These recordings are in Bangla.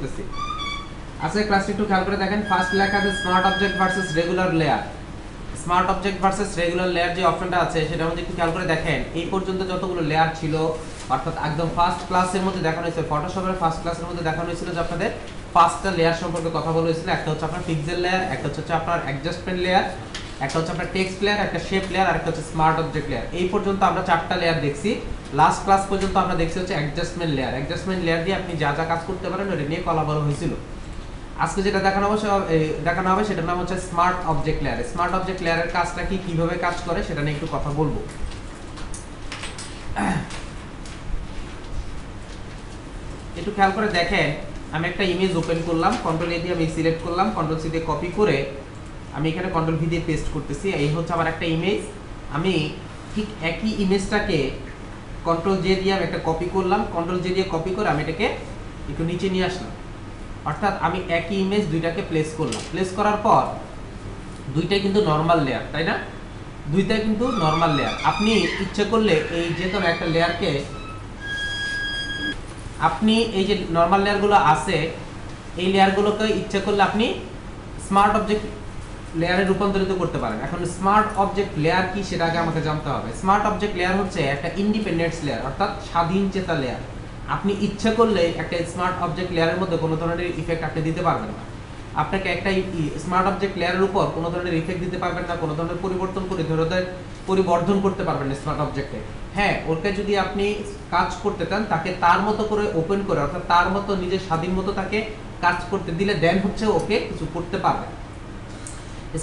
করতেছি। আজকে ক্লাসটি একটু খেয়াল করে দেখেন। ফার্স্ট লেখা আছে smart object versus regular layer. Smart object versus regular layer যে অপশনটা আছে সেটার মধ্যে একটু খেয়াল করে দেখেন, এই পর্যন্ত যতগুলো লেয়ার ছিল অর্থাৎ একদম ফার্স্ট ক্লাসের মধ্যে দেখানো হয়েছে, ফটোশপের ফার্স্ট ক্লাসের মধ্যে দেখানো হয়েছিল যে আপনাদের পাঁচটা লেয়ার সম্পর্কে কথা বলা হয়েছিল। একটা হচ্ছে আপনার পিক্সেল লেয়ার, একটা হচ্ছে আপনার অ্যাডজাস্টমেন্ট লেয়ার, একটা হচ্ছে আপনার টেক্সট লেয়ার, একটা শেপ লেয়ার, আর একটা হচ্ছে স্মার্ট অবজেক্ট লেয়ার। এই পর্যন্ত আমরা চারটা লেয়ার দেখছি। লাস্ট ক্লাস পর্যন্ত আমরা দেখছি হচ্ছে অ্যাডজাস্টমেন্ট লেয়ার। অ্যাডজাস্টমেন্ট লেয়ার দিয়ে আপনি যা যা কাজ করতে পারেন ওটা নিয়ে কথা বলা হয়েছিল। আজকে যেটা দেখানো হবে সেটার নাম হচ্ছে smart object layer. Smart object লেয়ারের কাজটা কি, কিভাবে কাজ করে সেটা নিয়ে একটু কথা বলবো। একটু খেয়াল করে দেখেন, আমি একটা ইমেজ ওপেন করলাম, কন্ট্রোল এ দিয়ে আমি সিলেক্ট করলাম, কন্ট্রোল সি দিয়ে কপি করে আমি এখানে কন্ট্রোল ভি দিয়ে পেস্ট করতেছি। এই হচ্ছে আমার একটা ইমেজ। আমি ঠিক একই ইমেজটাকে কন্ট্রোল জে দিয়ে আমি একটা কপি করলাম, কন্ট্রোল জে দিয়ে কপি করে আমি এটাকে একটু নিচে নিয়ে আসলাম। অর্থাৎ আমি একই ইমেজ দুইটাকে প্লেস করলাম। প্লেস করার পর দুইটাই কিন্তু নরমাল লেয়ার, তাই না? দুইটাই কিন্তু নরমাল লেয়ার। আপনি ইচ্ছে করলে এই যে কোনো একটা লেয়ারকে, আপনি এই যে নরমাল লেয়ারগুলো আছে এই লেয়ারগুলোকে ইচ্ছে করলে আপনি স্মার্ট অবজেক্ট লেয়ারে রূপান্তরিত করতে পারেন। এখন স্মার্ট অবজেক্ট লেয়ার কি সেটা আগে আমাকে জানতে হবে। স্মার্ট অবজেক্ট লেয়ার হচ্ছে একটা ইন্ডিপেন্ডেন্ট লেয়ার, অর্থাৎ স্বাধীন চেতা লেয়ার। আপনি ইচ্ছা করলে একটা স্মার্ট অবজেক্ট লেয়ারের মধ্যে কোনো ধরনের ইফেক্ট আপনি দিতে পারবেন না। আপনাকে একটা স্মার্ট অবজেক্ট লেয়ারের উপর কোনো ধরনের ইফেক্ট দিতে পারবেন না, কোনো ধরনের পরিবর্তন করে ধরনের পরিবর্ধন করতে পারবেন না স্মার্ট অবজেক্টে। হ্যাঁ, ওকে যদি আপনি কাজ করতে চান তাকে তার মতো করে ওপেন করে, অর্থাৎ তার মতো নিজের স্বাধীন মতো তাকে কাজ করতে দিলে দেন হচ্ছে ওকে কিছু করতে পারবে।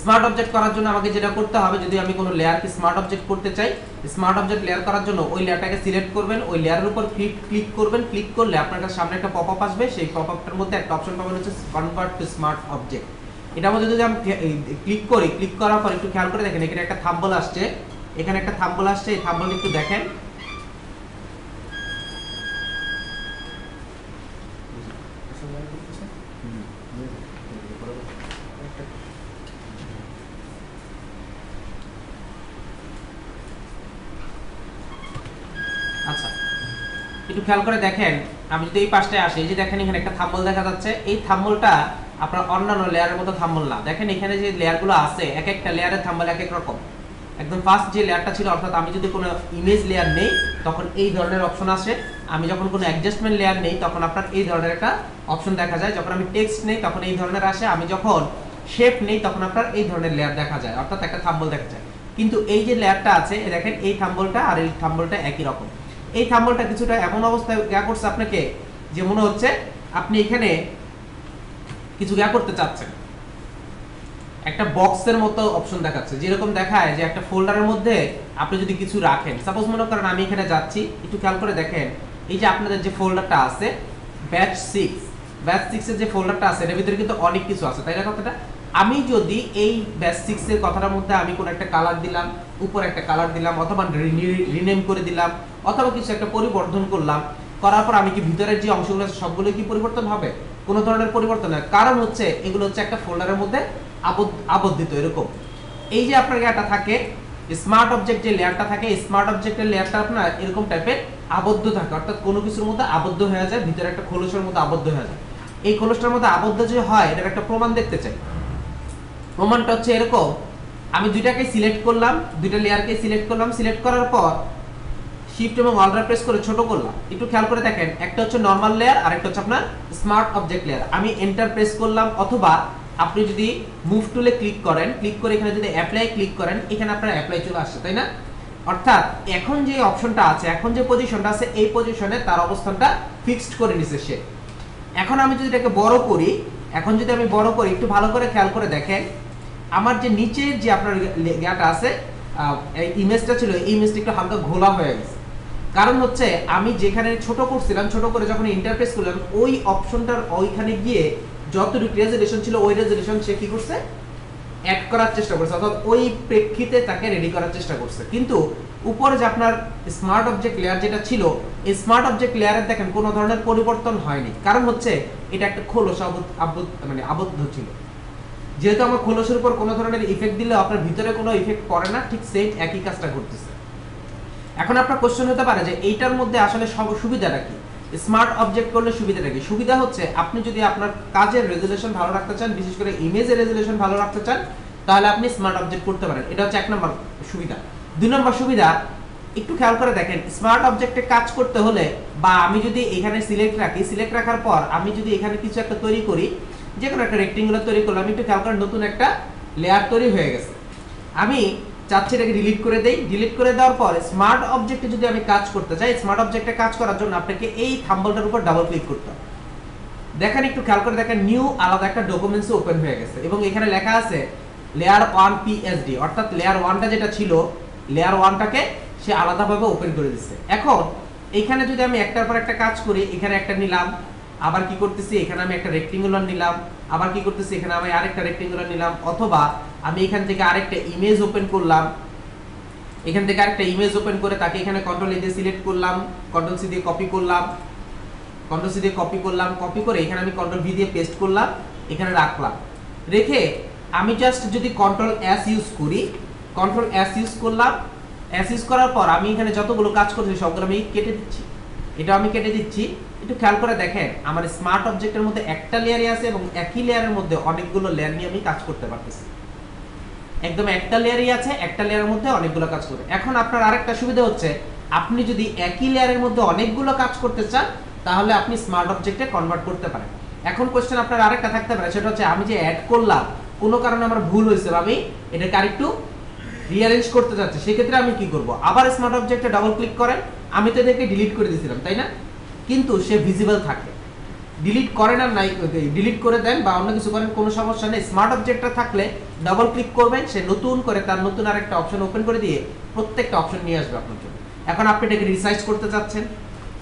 স্মার্ট অবজেক্ট করার জন্য আমাকে যেটা করতে হবে, যদি আমি কোনো লেয়ারকে স্মার্ট অবজেক্ট করতে চাই, স্মার্ট অবজেক্ট লেয়ার করার জন্য ওই লেয়ারটাকে সিলেক্ট করবেন, ওই লেয়ারের উপর ক্লিক করবেন। ক্লিক করলে আপনার কাছে সামনে একটা পপআপ আসবে, সেই পপআপটার মধ্যে একটা অপশন পাবেন হচ্ছে কনভার্ট টু স্মার্ট অবজেক্ট। এটার মধ্যে যদি আমি ক্লিক করি, ক্লিক করার পর একটু খেয়াল করে দেখেন এখানে একটা থাম্বনেল আসছে, এখানে একটা থাম্বনেল আসছে। এই থাম্বনেল একটু দেখেন। আচ্ছা, একটু খেয়াল করে দেখেন, আমি যদি এই পাশটায় আসি, এই যে দেখেন এখানে একটা থাম্বনেল দেখা যাচ্ছে। এই থাম্বনেলটা আপনার অন্যান্য লেয়ারের মতো থাম্বনেল না। দেখেন এখানে যে লেয়ারগুলো আছে, এক একটা লেয়ারের থাম্বনেল এক এক রকম। একদম ফার্স্ট যে লেয়ারটা ছিল, অর্থাৎ আমি যদি কোনো ইমেজ লেয়ার নেই তখন এই ধরনের অপশন আসে। আমি যখন কোনো অ্যাডজাস্টমেন্ট লেয়ার নেই তখন আপনার এই ধরনের একটা অপশন দেখা যায়। যখন আমি টেক্সট নেই তখন এই ধরনের আসে। আমি যখন শেপ নেই তখন আপনার এই ধরনের লেয়ার দেখা যায়, অর্থাৎ একটা থাম্বনেল দেখা যায়। কিন্তু এই যে লেয়ারটা আছে, দেখেন এই থাম্বনেলটা আর এই থাম্বনেলটা একই রকম। এই থাম্বনেলটা কিছুটা এমন অবস্থায় করছে আপনাকে যে মনে হচ্ছে আপনি এখানে কিছু করতে চাচ্ছেন। একটা বক্সের মতো অপশন দেখাচ্ছে, যেরকম দেখায় যে একটা ফোল্ডারের মধ্যে আপনি যদি কিছু রাখেন। সাপোজ মনে করেন আমি এখানে যাচ্ছি, একটু খেয়াল করে দেখেন এই যে আপনাদের যে ফোল্ডারটা আছে ব্যাচ 6 এর যে ফোল্ডারটা আছে এর ভিতরে কিন্তু অনেক কিছু আছে, তাই না কথাটা? আমি যদি এই ব্যাচ 6 এর কথাটার মধ্যে আমি কোন একটা কালার দিলাম, উপর একটা কালার দিলাম, অথবা রিনেম করে দিলাম, অথবা কিছু একটা পরিবর্তন করলাম, করার পর আমি কি ভিতরের যে অংশগুলো আছে সবগুলো কি পরিবর্তন হবে? কোনো ধরনের পরিবর্তন না, কারণ হচ্ছে এগুলো হচ্ছে একটা ফোল্ডারের মধ্যে আবদ্ধিত। এরকম এই যে আপনার লেয়ারটা থাকে, স্মার্ট অবজেক্ট যে লেয়ারটা থাকে, স্মার্ট অবজেক্টের লেয়ারটা আপনার এরকম টাইপের আবদ্ধ থাকে, অর্থাৎ কোনো কিছুর মধ্যে আবদ্ধ হয়ে যায়, ভিতরে একটা খোলসের মধ্যে আবদ্ধ হয়ে যায়। এই খোলসটার মধ্যে আবদ্ধ যে হয় এটার একটা প্রমাণ দেখতে চাই। প্রমাণটা হচ্ছে এরকম, আমি দুইটাকে সিলেক্ট করলাম, দুইটা লেয়ারকে সিলেক্ট করলাম, সিলেক্ট করার পর শিফট এবং অল্টার প্রেস করে ছোট করলাম। একটু খেয়াল করে দেখেন, একটা হচ্ছে নরমাল লেয়ার আর একটা হচ্ছে আপনার স্মার্ট অবজেক্ট লেয়ার। আমি এন্টার প্রেস করলাম, অথবা আপনি যদি মুভ টুলে ক্লিক করেন, ক্লিক করে এখানে যদি অ্যাপ্লাই ক্লিক করেন, এখানে আপনার অ্যাপ্লাই চলে আসছে, তাই না? অর্থাৎ এখন যে অপশনটা আছে, এখন যে পজিশনটা আছে, এই পজিশনে তার অবস্থানটা ফিক্সড করে নিছে সে। এখন আমি যদি এটাকে বড় করি, এখন যদি আমি বড় করি, একটু ভালো করে খেয়াল করে দেখেন আমার যে নিচের যে আপনার লেয়ারটা আছে, এই ইমেজটা ছিল, এই ইমেজটা একটু হালকা ঘোলা হয়ে গেছে। কারণ হচ্ছে আমি যেখানে ছোট করছিলাম, ছোট করে যখন ইন্টারফেস করলাম, ওই অপশনটার ওইখানে গিয়ে যতটুকু রেজোলিউশন ছিল ওই রেজোলিউশন সে কি করছে, অ্যাড করার চেষ্টা করছে, অর্থাৎ ওই প্রেক্ষিতে তাকে রেডি করার চেষ্টা করছে। কিন্তু উপরে যে আপনার স্মার্ট অবজেক্ট লেয়ার যেটা ছিল, এই স্মার্ট অবজেক্ট লেয়ারের দেখেন কোনো ধরনের পরিবর্তন হয়নি। কারণ হচ্ছে এটা একটা খোলস আবদ্ধ ছিল। যেহেতু আমার খোলসের উপর কোনো ধরনের ইফেক্ট দিলে আপনার ভিতরে কোনো ইফেক্ট পড়ে না, ঠিক সেম একই কাজটা ঘটতেছে। এখন আপনার কোশ্চেন হতে পারে যে এইটার মধ্যে আসলে সব সুবিধাটা কি? স্মার্ট অবজেক্ট করলে সুবিধাটা কি? সুবিধা হচ্ছে আপনি যদি আপনার কাজের রেজুলেশন ভালো রাখতে চান, বিশেষ করে ইমেজের রেজুলেশন ভালো রাখতে চান, তাহলে আপনি স্মার্ট অবজেক্ট করতে পারেন। এটা হচ্ছে 1 নম্বর সুবিধা। 2 নম্বর সুবিধা, একটু খেয়াল করে দেখেন, স্মার্ট অবজেক্টে কাজ করতে হলে বা আমি যদি এখানে সিলেক্ট রাখি, সিলেক্ট রাখার পর আমি যদি এখানে কিছু একটা তৈরি করি, যে কোনো একটা রেক্টেঙ্গুলার তৈরি করলাম, আমি একটু খেয়াল করেন নতুন একটা লেয়ার তৈরি হয়ে গেছে। আমি চাচ্ছি এটাকে ডিলিট করে দেই। ডিলিট করে দেওয়ার পর স্মার্ট অবজেক্টে যদি আমি কাজ করতে চাই, স্মার্ট অবজেক্টে কাজ করার জন্য আপনাকে এই থাম্বলটার উপর ডাবল ক্লিক করতে হবে। দেখেন, একটু খেয়াল করে দেখেন, নিউ আলাদা একটা ডকুমেন্টস ওপেন হয়ে গেছে এবং এখানে লেখা আছে লেয়ার 1 PSD, অর্থাৎ লেয়ার 1টা যেটা ছিল, লেয়ার 1টাকে সে আলাদাভাবে ওপেন করে দিচ্ছে। এখন এখানে যদি আমি একটার পর একটা কাজ করি, এখানে একটা নিলাম, আবার কি করতেছি, এখানে আমি একটা রেক্টেঙ্গুলার নিলাম, আবার কি করতেছি, এখানে আমি আরেকটা রেক্টেঙ্গুলার নিলাম, অথবা আমি এখান থেকে আরেকটা ইমেজ ওপেন করলাম, এখান থেকে আরেকটা ইমেজ ওপেন করে তাকে এখানে কন্ট্রোল এ দিয়ে সিলেক্ট করলাম, কন্ট্রোল সি দিয়ে কপি করলাম, কন্ট্রোল সি দিয়ে কপি করলাম, কপি করে এখানে আমি কন্ট্রোল ভি দিয়ে পেস্ট করলাম, এখানে রাখলাম। রেখে আমি জাস্ট যদি কন্ট্রোল এস ইউজ করি, কন্ট্রোল এস ইউজ করলাম, এস ইউজ করার পর আমি এখানে যতগুলো কাজ করছি সবগুলো আমি কেটে দিচ্ছি। এটা আমি কেটে দিচ্ছি। একটু খেয়াল করে দেখেন, আমার স্মার্ট অবজেক্টের মধ্যে একটা লেয়ারই আছে এবং একই লেয়ারের মধ্যে অনেকগুলো লেয়ার নিয়ে আমি কাজ করতে পারতেছি। একদম একটা লেয়ারই আছে, একটা লেয়ারের মধ্যে অনেকগুলো কাজ করবে। এখন আপনার আরেকটা সুবিধা হচ্ছে, আপনি যদি একই লেয়ারের মধ্যে অনেকগুলো কাজ করতে চান, তাহলে আপনি স্মার্ট অবজেক্টে কনভার্ট করতে পারেন। এখন কোশ্চেন আপনার আরেকটা থাকতে পারে, সেটা হচ্ছে আমি যে অ্যাড করলাম, কোনো কারণে আমার ভুল হয়েছে, আমি এটাকে আরেকটু রিঅ্যারেঞ্জ করতে যাচ্ছি, সেক্ষেত্রে আমি কি করব? আবার স্মার্ট অবজেক্টে ডাবল ক্লিক করেন। আমি তো এটাকে ডিলিট করে দিয়েছিলাম, তাই না? কিন্তু সে ভিজিবল থাকে। ডিলিট করেন আর নাই, ডিলিট করে দেন বা অন্য কিছু করেন, কোনো সমস্যা নেই। স্মার্ট অবজেক্টটা থাকলে ডাবল ক্লিক করবেন, সে নতুন করে তার নতুন আরেকটা অপশন ওপেন করে দিয়ে প্রত্যেকটা অপশন নিয়ে আসবে আপনার জন্য। এখন আপনি এটাকে রিসাইজ করতে চাচ্ছেন,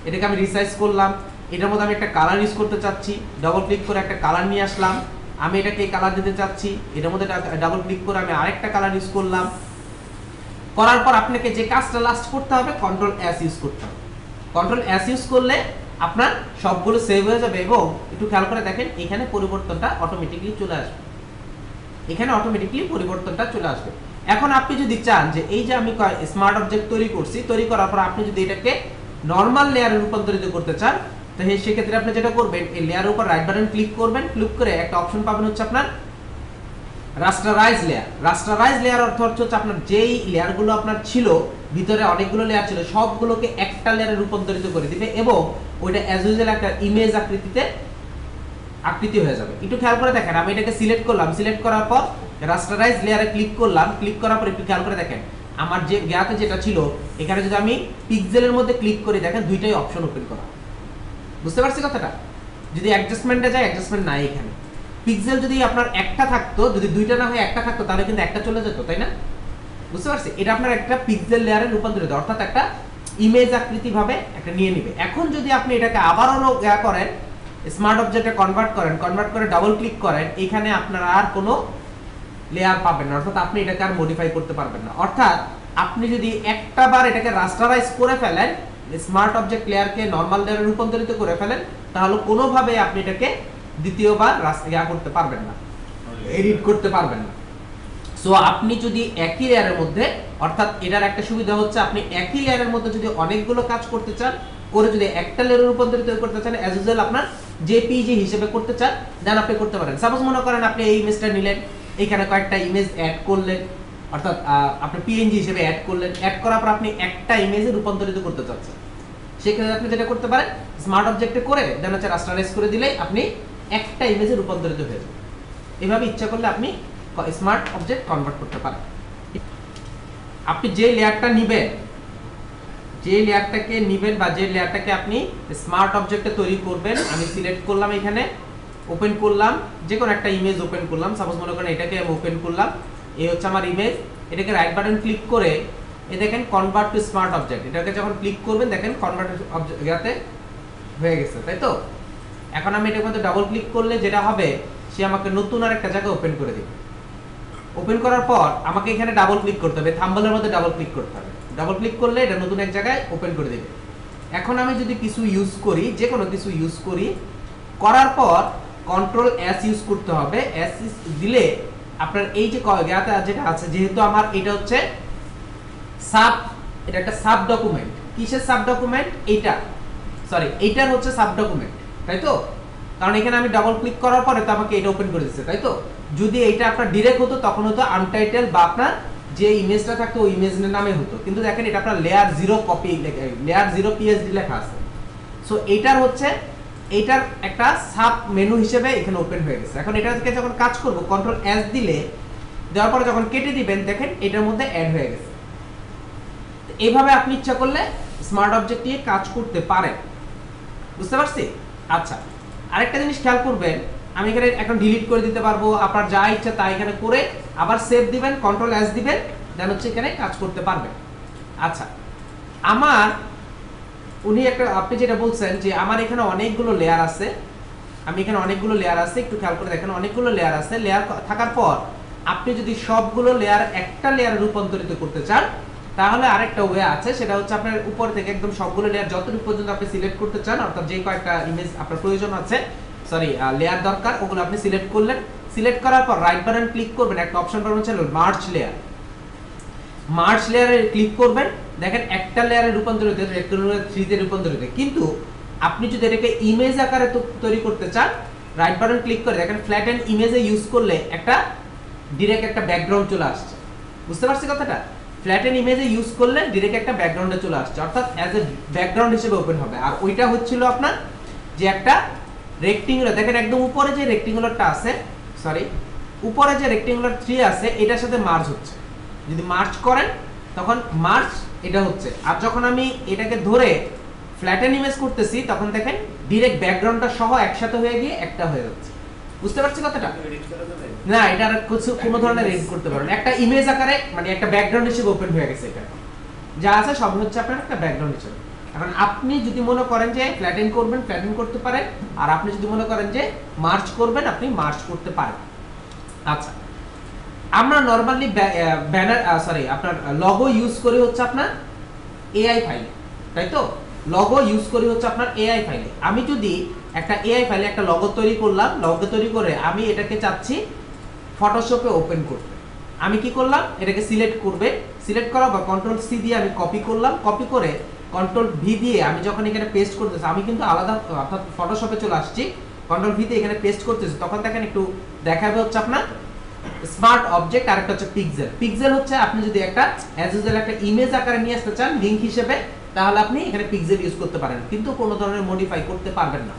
এটাকে আমি রিসাইজ করলাম। এটার মধ্যে আমি একটা কালার ইউজ করতে চাচ্ছি, ডাবল ক্লিক করে একটা কালার নিয়ে আসলাম। আমি এটাকে কালার দিতে চাচ্ছি, এটার মধ্যে ডাবল ক্লিক করে আমি আরেকটা কালার ইউজ করলাম। করার পর আপনাকে যে কাজটা লাস্ট করতে হবে, কন্ট্রোল এস ইউজ করতে হবে। কন্ট্রোল এস ইউজ করলে আপনার সবগুলো সেভ হয়ে যাবে এবং একটু খেয়াল করে দেখেন, এখানে পরিবর্তনটা অটোমেটিক্যালি চলে আসবে। এখানে অটোমেটিক্যালি পরিবর্তনটা চলে আসবে। এখন আপনি যদি চান যে এই যে আমি স্মার্ট অবজেক্ট তৈরি করছি, তৈরি করার পর আপনি যদি এটাকে নরমাল লেয়ারে রূপান্তরিত করতে চান, তাহলে সেক্ষেত্রে আপনি যেটা করবেন, এই লেয়ারের উপর রাইট বাটন ক্লিক করবেন, ক্লিক করে একটা অপশন পাবেন হচ্ছে আপনার রাস্টারাইজ লেয়ার। রাস্টারাইজ লেয়ার অর্থ হচ্ছে আপনার যেই লেয়ারগুলো আপনার ছিল, ভিতরে অনেকগুলো লেয়ার ছিল, সবগুলোকে একটা লেয়ারে রূপান্তরিত করে দিবে এবং ওইটা অ্যাজ ইউজুয়াল একটা ইমেজ আকৃতি হয়ে যাবে। একটু খেয়াল করে দেখেন, আমি এটাকে সিলেক্ট করলাম, সিলেক্ট করার পর রাস্টারাইজ লেয়ারে ক্লিক করলাম, ক্লিক করার পর একটু খেয়াল করে দেখেন, আমার যে জ্ঞাতে যেটা ছিল, এখানে যদি আমি পিক্সেলের মধ্যে ক্লিক করি, দেখেন দুইটাই অপশন ওপেন করা। বুঝতে পারছি কথাটা? যদি অ্যাডজাস্টমেন্টে যায়, অ্যাডজাস্টমেন্ট নাই এখানে। পিক্সেল যদি আপনার একটা থাকতো, যদি দুইটা না হয় একটা থাকতো, তাহলে কিন্তু একটা চলে যেত, তাই না? বুঝতে পারছি? এটা আপনার একটা পিক্সেল লেয়ারে রূপান্তরিত, অর্থাৎ একটা ইমেজ আকৃতি ভাবে একটা নিয়ে নিবে। এখন যদি আপনি এটাকে আবারও করেন, স্মার্ট অবজেক্টে কনভার্ট করেন, কনভার্ট করে ডাবল ক্লিক করেন, এখানে আপনার আর কোনো লেয়ার পাবেন না, অর্থাৎ আপনি এটাকে আর মডিফাই করতে পারবেন না। অর্থাৎ আপনি যদি একটা বার এটাকে রাস্টারাইজ করে ফেলেন, স্মার্ট অবজেক্ট লেয়ারকে নরমাল লেয়ারে রূপান্তরিত করে ফেলেন, তাহলে কোনোভাবে আপনি এটাকে দ্বিতীয়বার করতে পারবেন না, এডিট করতে পারবেন না। সো আপনি যদি একই লেয়ারের মধ্যে, অর্থাৎ এটার একটা সুবিধা হচ্ছে, আপনি একই লেয়ারের মধ্যে যদি অনেকগুলো কাজ করতে চান, করে যদি একটা লেয়ারে রূপান্তরিত করতে চান, অ্যাজ ইউজুয়াল আপনার জেপিজি হিসেবে করতে চান, দেন আপনি করতে পারেন। সাপোজ মনে করেন আপনি এই ইমেজটা নিলেন, এখানে কয়েকটা ইমেজ অ্যাড করলেন, অর্থাৎ আপনি পিএনজি হিসেবে অ্যাড করলেন, অ্যাড করার পর আপনি একটা ইমেজে রূপান্তরিত করতে চাচ্ছেন, সেক্ষেত্রে আপনি যেটা করতে পারেন, স্মার্ট অবজেক্টে করে দেন হচ্ছে রাস্টারাইজ করে দিলেই আপনি একটা ইমেজে রূপান্তরিত হয়ে যাবে। এভাবে ইচ্ছা করলে আপনি স্মার্ট অবজেক্ট কনভার্ট করতে পারেন। আপনি যে লেয়ারটা নিবেন, যে লেয়ারটাকে নিবেন বা যে লেয়ারটাকে আপনি স্মার্ট অবজেক্টে তৈরি করবেন, আমি সিলেক্ট করলাম, এখানে ওপেন করলাম, যে কোনো একটা ইমেজ ওপেন করলাম, সাপোজ মনে করেন এটাকে আমি ওপেন করলাম, এই হচ্ছে আমার ইমেজ। এটাকে রাইট বাটন ক্লিক করে এই দেখেন কনভার্ট টু স্মার্ট অবজেক্ট, এটাকে যখন ক্লিক করবেন দেখেন কনভার্ট অবজেক্ট হয়ে গেছে, তাই তো? এখন আমি এটার মধ্যে ডাবল ক্লিক করলে যেটা হবে, সে আমাকে নতুন আর একটা জায়গা ওপেন করে দিবে। ওপেন করার পর আমাকে এখানে ডাবল ক্লিক করতে হবে, থাম্বলের মধ্যে ডাবল ক্লিক করতে হবে। ডাবল ক্লিক করলে এটা নতুন এক জায়গায় ওপেন করে দিবে। এখন আমি যদি কিছু ইউজ করি, যে কোনো কিছু ইউজ করি, করার পর কন্ট্রোল এস ইউজ করতে হবে। এস দিলে আপনার এই যে যেটা আছে, যেহেতু আমার এটা হচ্ছে সাব, এটা একটা সাব ডকুমেন্ট। কিসের সাব ডকুমেন্ট? সরি এইটার হচ্ছে সাব ডকুমেন্ট, তাই তো? কারণ এখানে আমি ডাবল ক্লিক করার পরে তো আমাকে এটা ওপেন করে দিচ্ছে, তাই তো? যদি এইটা আপনার ডিরেক্ট হতো তখন হতো আনটাইটেল বা আপনার যে ইমেজটা থাকতো ওই ইমেজের নামে হতো, কিন্তু দেখেন এটা আপনার লেয়ার 0 কপি, লেয়ার 0 পিএসডি লেখা আছে। সো এইটার হচ্ছে এইটার একটা সাব মেনু হিসেবে এখানে ওপেন হয়ে গেছে। এখন এটা থেকে যখন কাজ করব কন্ট্রোল এস দিলে, দেওয়ার পরে যখন কেটে দিবেন দেখেন এটার মধ্যে অ্যাড হয়ে গেছে। এইভাবে আপনি ইচ্ছা করলে স্মার্ট অবজেক্ট নিয়ে কাজ করতে পারেন, বুঝতে পারছি? আচ্ছা, আরেকটা জিনিস খেয়াল করবেন, আমি এখানে এখন ডিলিট করে দিতে পারবো, আপনার যা ইচ্ছা তা এখানে করে আবার সেভ দিবেন, কন্ট্রোল এস দিবেন, দেন হচ্ছে এখানে কাজ করতে পারবেন। আচ্ছা, আমার উনি একটা, আপনি যেটা বলছেন যে আমার এখানে অনেকগুলো লেয়ার আছে, আমি এখানে অনেকগুলো লেয়ার আছে, একটু খেয়াল করে দেখেন অনেকগুলো লেয়ার আছে। লেয়ার থাকার পর আপনি যদি সবগুলো লেয়ার একটা লেয়ারে রূপান্তরিত করতে চান তাহলে আরেকটা ওয়ে আছে, সেটা হচ্ছে আপনার উপর থেকে একদম সবগুলো লেয়ার যতটুকু পর্যন্ত আপনি সিলেক্ট করতে চান, অর্থাৎ যে কয়েকটা ইমেজ আপনার প্রয়োজন আছে, সরি লেয়ার দরকার, ওগুলো আপনি সিলেক্ট করলেন। সিলেক্ট করার পর রাইট বাটন ক্লিক করবেন, একটা অপশন পাবেন হচ্ছে মার্জ লেয়ার। মার্জ লেয়ারে ক্লিক করবেন, দেখেন একটা লেয়ারে রূপান্তরিত রেক্টাঙ্গুলার 3 তে রূপান্তরিত। কিন্তু আপনি যদি এটাকে ইমেজ আকারে তৈরি করতে চান, রাইট বাটন ক্লিক করে দেখেন ফ্ল্যাটেন ইমেজে ইউজ করলে একটা ডিরেক্ট একটা ব্যাকগ্রাউন্ড চলে আসছে, বুঝতে পারছি কথাটা? ফ্ল্যাটেন ইমেজে ইউজ করলে ডিরেক্ট একটা ব্যাকগ্রাউন্ডে চলে আসছে, অর্থাৎ অ্যাজ এ ব্যাকগ্রাউন্ড হিসেবে ওপেন হবে। আর ওইটা হচ্ছিল আপনার যে একটা রেক্টাঙ্গুলার, দেখেন একদম উপরে যে রেক্টাঙ্গুলারটা আছে, সরি উপরে যে রেক্টাঙ্গুলার 3 আছে এটার সাথে মার্জ হচ্ছে। যদি মার্জ করেন তখন মার্জ এটা হচ্ছে, আর যখন আমি এটাকে ধরে ফ্ল্যাটেন ইমেজ করতেছি তখন দেখেন ডিরেক্ট ব্যাকগ্রাউন্ডটা সহ একসাথে হয়ে গিয়ে একটা হয়ে যাচ্ছে, বুঝতে পারছি কথাটা? না, এটা আর কিছু কোনো ধরনের এডিট করতে পারবেন, একটা ইমেজ আকারে মানে একটা ব্যাকগ্রাউন্ড হিসেবে ওপেন হয়ে গেছে। এটা যা আছে সব হচ্ছে আপনার একটা ব্যাকগ্রাউন্ড হিসেবে। এখন আপনি যদি মনে করেন যে ফ্ল্যাটেন করবেন, ফ্ল্যাটেন করতে পারেন, আর আপনি যদি মনে করেন যে মার্জ করবেন, আপনি মার্জ করতে পারেন। আচ্ছা, আমরা নরমালি ব্যানার আপনার লগো ইউজ করি হচ্ছে আপনার এআই ফাইলে, তাই তো? লগো ইউজ করি হচ্ছে আপনার এআই ফাইলে। আমি যদি একটা এআই ফাইলে একটা লগো তৈরি করলাম, লগো তৈরি করে আমি এটাকে চাচ্ছি ফটোশপে ওপেন করতে, আমি কি করলাম, এটাকে সিলেক্ট করবে, সিলেক্ট করা বা কন্ট্রোল সি দিয়ে আমি কপি করলাম, কপি করে কন্ট্রোল ভি দিয়ে আমি যখন এখানে পেস্ট করতেছি, আমি কিন্তু আলাদা অর্থাৎ ফটোশপে চলে আসছি, কন্ট্রোল ভি দিয়ে এখানে পেস্ট করতেছি, তখন দেখেন একটু দেখাবে হচ্ছে আপনার স্মার্ট অবজেক্ট, আর একটা হচ্ছে পিক্সেল। পিক্সেল হচ্ছে আপনি যদি একটা অ্যাজ ইউজুয়াল একটা ইমেজ আকারে নিয়ে আসতে চান লিংক হিসেবে, তাহলে আপনি এখানে পিক্সেল ইউজ করতে পারেন, কিন্তু কোনো ধরনের মডিফাই করতে পারবেন না।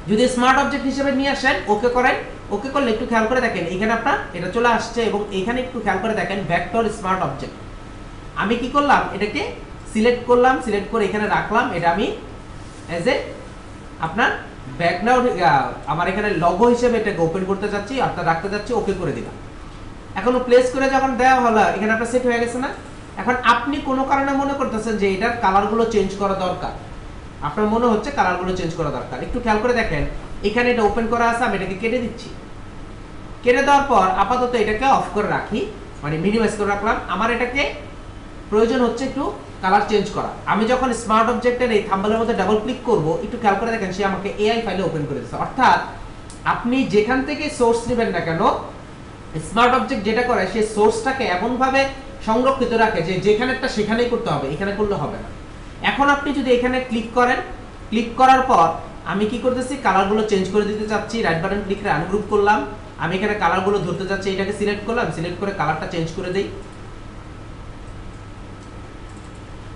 যদি স্মার্ট অবজেক্ট হিসেবে নিয়ে আসেন, ওকে করেন, ওকে করলে একটু খেয়াল করে দেখেন এখানে আপনার এটা চলে আসছে, এবং এখানে একটু খেয়াল করে দেখেন ভেক্টর স্মার্ট অবজেক্ট। আমি কি করলাম, এটাকে সিলেক্ট করলাম, সিলেক্ট করে এখানে রাখলাম, এটা আমি অ্যাজ এ আপনার ব্যাকগ্রাউন্ড আমার এখানে লগো হিসেবে এটাকে ওপেন করতে যাচ্ছি, অর্থাৎ রাখতে যাচ্ছি, ওকে করে দিলাম। এখন প্লেস করে যখন দেওয়া হলো এখানে আপনার সেট হয়ে গেছে না? এখন আপনি কোনো কারণে মনে করতেছেন যে এটার কালারগুলো চেঞ্জ করা দরকার, আপনার মনে হচ্ছে কালারগুলো চেঞ্জ করা দরকার, একটু খেয়াল করে দেখেন এখানে এটা ওপেন করা আছে, আমি এটাকে কেটে দিচ্ছি। কেটে দেওয়ার পর আপাতত এটাকে অফ করে রাখি, মানে মিনিমাইজ করে রাখলাম। আমার এটাকে প্রয়োজন হচ্ছে একটু কালার চেঞ্জ করা। আমি যখন স্মার্ট অবজেক্টের এই থাম্বনেলের মধ্যে ডাবল ক্লিক করব, একটু খেয়াল করে দেখেন সে আমাকে এআই ফাইলে ওপেন করে দিচ্ছে। অর্থাৎ আপনি যেখান থেকে সোর্স নেবেন না কেন, স্মার্ট অবজেক্ট যেটা করে সে সোর্সটাকে এমনভাবে সংরক্ষিত রাখে যে যেখানেরটা সেখানেই করতে হবে, এখানে করলে হবে না। এখন আপনি যদি এখানে ক্লিক করেন, ক্লিক করার পর আমি কি করতেছি, কালারগুলো চেঞ্জ করে দিতে চাচ্ছি, রাইট বাটন ক্লিক করে আনগ্রুপ করলাম, আমি এখানে কালারগুলো ধরতে চাচ্ছি, এটাকে সিলেক্ট করলাম, সিলেক্ট করে কালারটা চেঞ্জ করে দেই।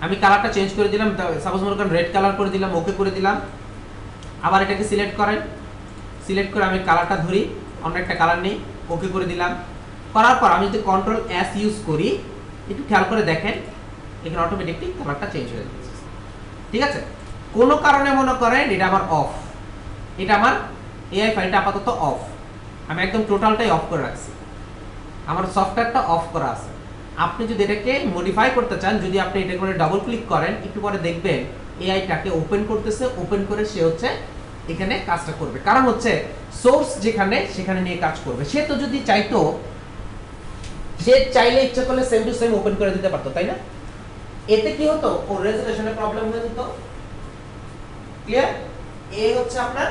আমি কালারটা চেঞ্জ করে দিলাম, সাপোজ মনে করেন রেড কালার করে দিলাম, ওকে করে দিলাম। আবার এটাকে সিলেক্ট করেন, সিলেক্ট করে আমি কালারটা ধরি, অন্য একটা কালার নেই, ওকে করে দিলাম। করার পর আমি যদি কন্ট্রোল এস ইউজ করি, একটু খেয়াল করে দেখেন এখানে অটোমেটিকলি কালারটা চেঞ্জ হয়ে যাচ্ছে, ঠিক আছে? কোনো কারণে মনে করেন এটা আমার অফ, এটা আমার এআই ফাইলটা আপাতত অফ, আমি একদম টোটালটাই অফ করে রাখছি, আমার সফটওয়্যারটা অফ করা আছে। আপনি যদি এটাকে মডিফাই করতে চান, যদি আপনি এটা করে ডাবল ক্লিক করেন, একটু পরে দেখবেন এআইটাকে ওপেন করতেছে, ওপেন করে সে হচ্ছে এখানে কাজটা করবে। কারণ হচ্ছে সোর্স যেখানে সেখানে নিয়ে কাজ করবে। সে তো যদি চাইতো, সে চাইলে ইচ্ছা করলে সেম টু সেম ওপেন করে দিতে পারতো, তাই না? এতে কি হতো, ওর রেজোলিউশনে প্রবলেম হয়ে যেত। ক্লিয়ার? এ হচ্ছে আপনার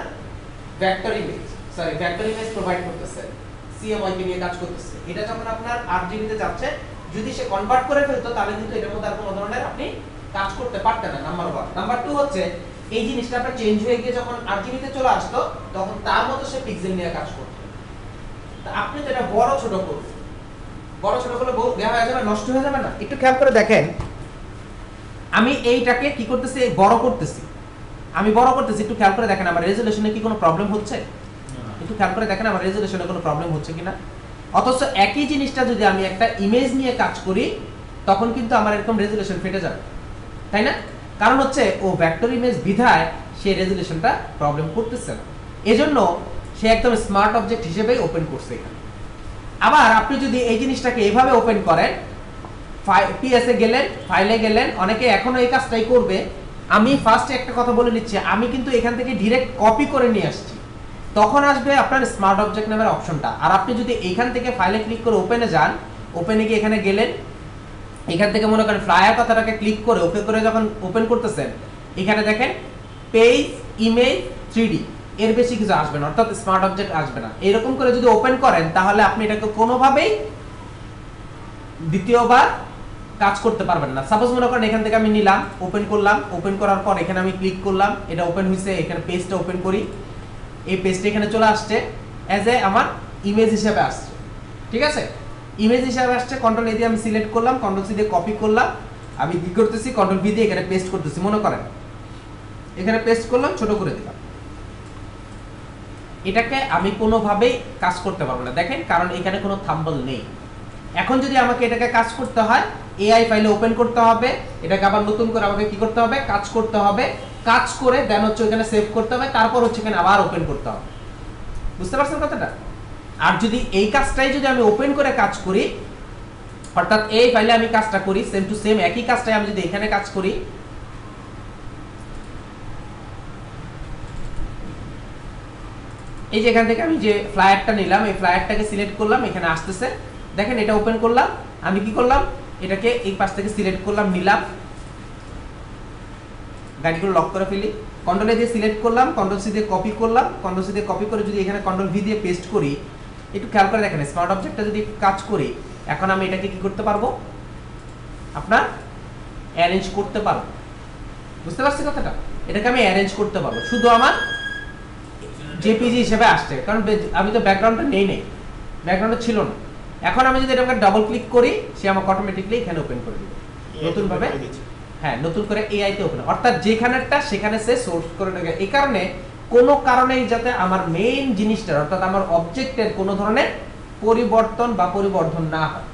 vector image, sorry vector image provide করতেছে, সিএমওয়াই কে নিয়ে কাজ করতেছে। এটা যখন আপনার আরজিবি তে যাচ্ছে, যদি সে কনভার্ট করে ফেলতো তাহলে কিন্তু এটার মধ্যে আর কোনো ধরনের আপনি কাজ করতে পারতেন না, নাম্বার 1। নাম্বার 2 হচ্ছে এই জিনিসটা আপনার চেঞ্জ হয়ে গিয়ে যখন আরজিবিতে চলে আসতো তখন তার মতো সে পিক্সেল নিয়ে কাজ করতো। তা আপনি তো এটা বড় ছোট করবেন, বড় ছোট করলে দেওয়া হয়ে যাবে, নষ্ট হয়ে যাবে না? একটু খেয়াল করে দেখেন, আমি এইটাকে কি করতেছি, বড় করতেছি, আমি বড় করতেছি, একটু খেয়াল করে দেখেন আমার রেজোলিউশনে কি কোনো প্রবলেম হচ্ছে? একটু খেয়াল করে দেখেন আমার রেজোলিউশনে কোনো প্রবলেম হচ্ছে কিনা। অথচ একই জিনিসটা যদি আমি একটা ইমেজ নিয়ে কাজ করি তখন কিন্তু আমার এরকম রেজোলিউশন ফেটে যাবে, তাই না? কারণ হচ্ছে ও ভেক্টর ইমেজ বিধায় সে রেজোলিউশনটা প্রবলেম করতেছে না, এজন্য সে একদম স্মার্ট অবজেক্ট হিসেবে ওপেন করছে এখানে। আবার আপনি যদি এই জিনিসটাকে এভাবে ওপেন করেন, পিএসএ গেলেন, ফাইলে গেলেন, অনেকে এখনো এই কাজটাই করবে। আমি ফার্স্টে একটা কথা বলে নিচ্ছি, আমি কিন্তু এখান থেকে ডিরেক্ট কপি করে নিয়ে আসছি, তখন আসবে আপনার স্মার্ট অবজেক্ট নামের অপশনটা। আর আপনি যদি এইখান থেকে ফাইলে ক্লিক করে ওপেনে যান, ওপেনে গিয়ে এখানে গেলেন, এখান থেকে মনে করেন ফ্লায়ার কথাটাকে ক্লিক করে ওকে করে যখন ওপেন করতেছেন, এখানে দেখেন পেজ ইমেজ 3D, এর বেশি কিছু আসবে না, অর্থাৎ স্মার্ট অবজেক্ট আসবে না। এরকম করে যদি ওপেন করেন তাহলে আপনি এটাকে কোনোভাবেই দ্বিতীয়বার কাজ করতে পারবেন না। সাপোজ মনে করেন এখান থেকে আমি নিলাম, ওপেন করলাম, ওপেন করার পর এখানে আমি ক্লিক করলাম, এটা ওপেন হয়েছে, এখানে পেজটা ওপেন করি, এই পেজটা এখানে চলে আসছে অ্যাজ এ আমার ইমেজ হিসেবে আসছে, ঠিক আছে? ইমেজ হিসেবে আসছে, কন্ট্রোল এ দিয়ে আমি সিলেক্ট করলাম, কন্ট্রোল সি দিয়ে কপি করলাম, আমি কি করতেছি কন্ট্রোল ভি দিয়ে এখানে পেস্ট করতেছি, মনে করেন এখানে পেস্ট করলাম, ছোট করে দিলাম। এটাকে আমি কোনোভাবেই কাজ করতে পারবো না, দেখেন, কারণ এখানে কোনো থাম্বনেল নেই। এখন যদি আমাকে এটাকে কাজ করতে হয়, এআই ফাইলে ওপেন করতে হবে, এটাকে আবার নতুন করে আমাকে কি করতে হবে, কাজ করতে হবে, কাজ করে দেন হচ্ছে ওখানে সেভ করতে হবে, তারপর হচ্ছে এখানে আবার ওপেন করতে হবে। বুঝতে পারছেন কথাটা? আর যদি এই কাজটাই যদি আমি ওপেন করে কাজ করি, অর্থাৎ এই ফাইলে আমি কাজটা করি, সেম টু সেম একই কাজটাই আমি যদি এখানে কাজ করি, এই যে এখান থেকে আমি যে ফ্লায়ারটা নিলাম, এই ফ্লায়ারটাকে সিলেক্ট করলাম, এখানে আসতেছে, দেখেন এটা ওপেন করলাম, আমি কি করলাম, এটাকে এই পাশ থেকে সিলেক্ট করলাম, নিলাম, গাড়িগুলো লক করে ফেলি, কন্ট্রোল এ দিয়ে সিলেক্ট করলাম, কন্ট্রোল সি দিয়ে কপি করলাম, কন্ট্রোল সি দিয়ে কপি করে যদি এখানে কন্ট্রোল ভি দিয়ে পেস্ট করি, একটু খেয়াল করে দেখেন স্মার্ট অবজেক্টটা যদি কাজ করি, এখন আমি এটাকে কি করতে পারবো, আপনার অ্যারেঞ্জ করতে পারবো। বুঝতে পারছি কথাটা? এটাকে আমি অ্যারেঞ্জ করতে পারবো, শুধু আমার জেপিজি হিসেবে আসছে, কারণ আমি তো ব্যাকগ্রাউন্ডটা নেই, ব্যাকগ্রাউন্ডটা ছিল না। এখন আমি যদি এটাকে ডাবল ক্লিক করি, সে আমাকে অটোমেটিক্যালি এখানে ওপেন করে দিবে নতুন ভাবে, হ্যাঁ নতুন করে এআই তে ওপেন, অর্থাৎ যেখানেরটা সেখানে সে সোর্স করে নেবে। এই কারণে কোনো কারণেই যাতে আমার মেইন জিনিসটা, অর্থাৎ আমার অবজেক্টের কোনো ধরনের পরিবর্তন বা পরিবর্ধন না হয়,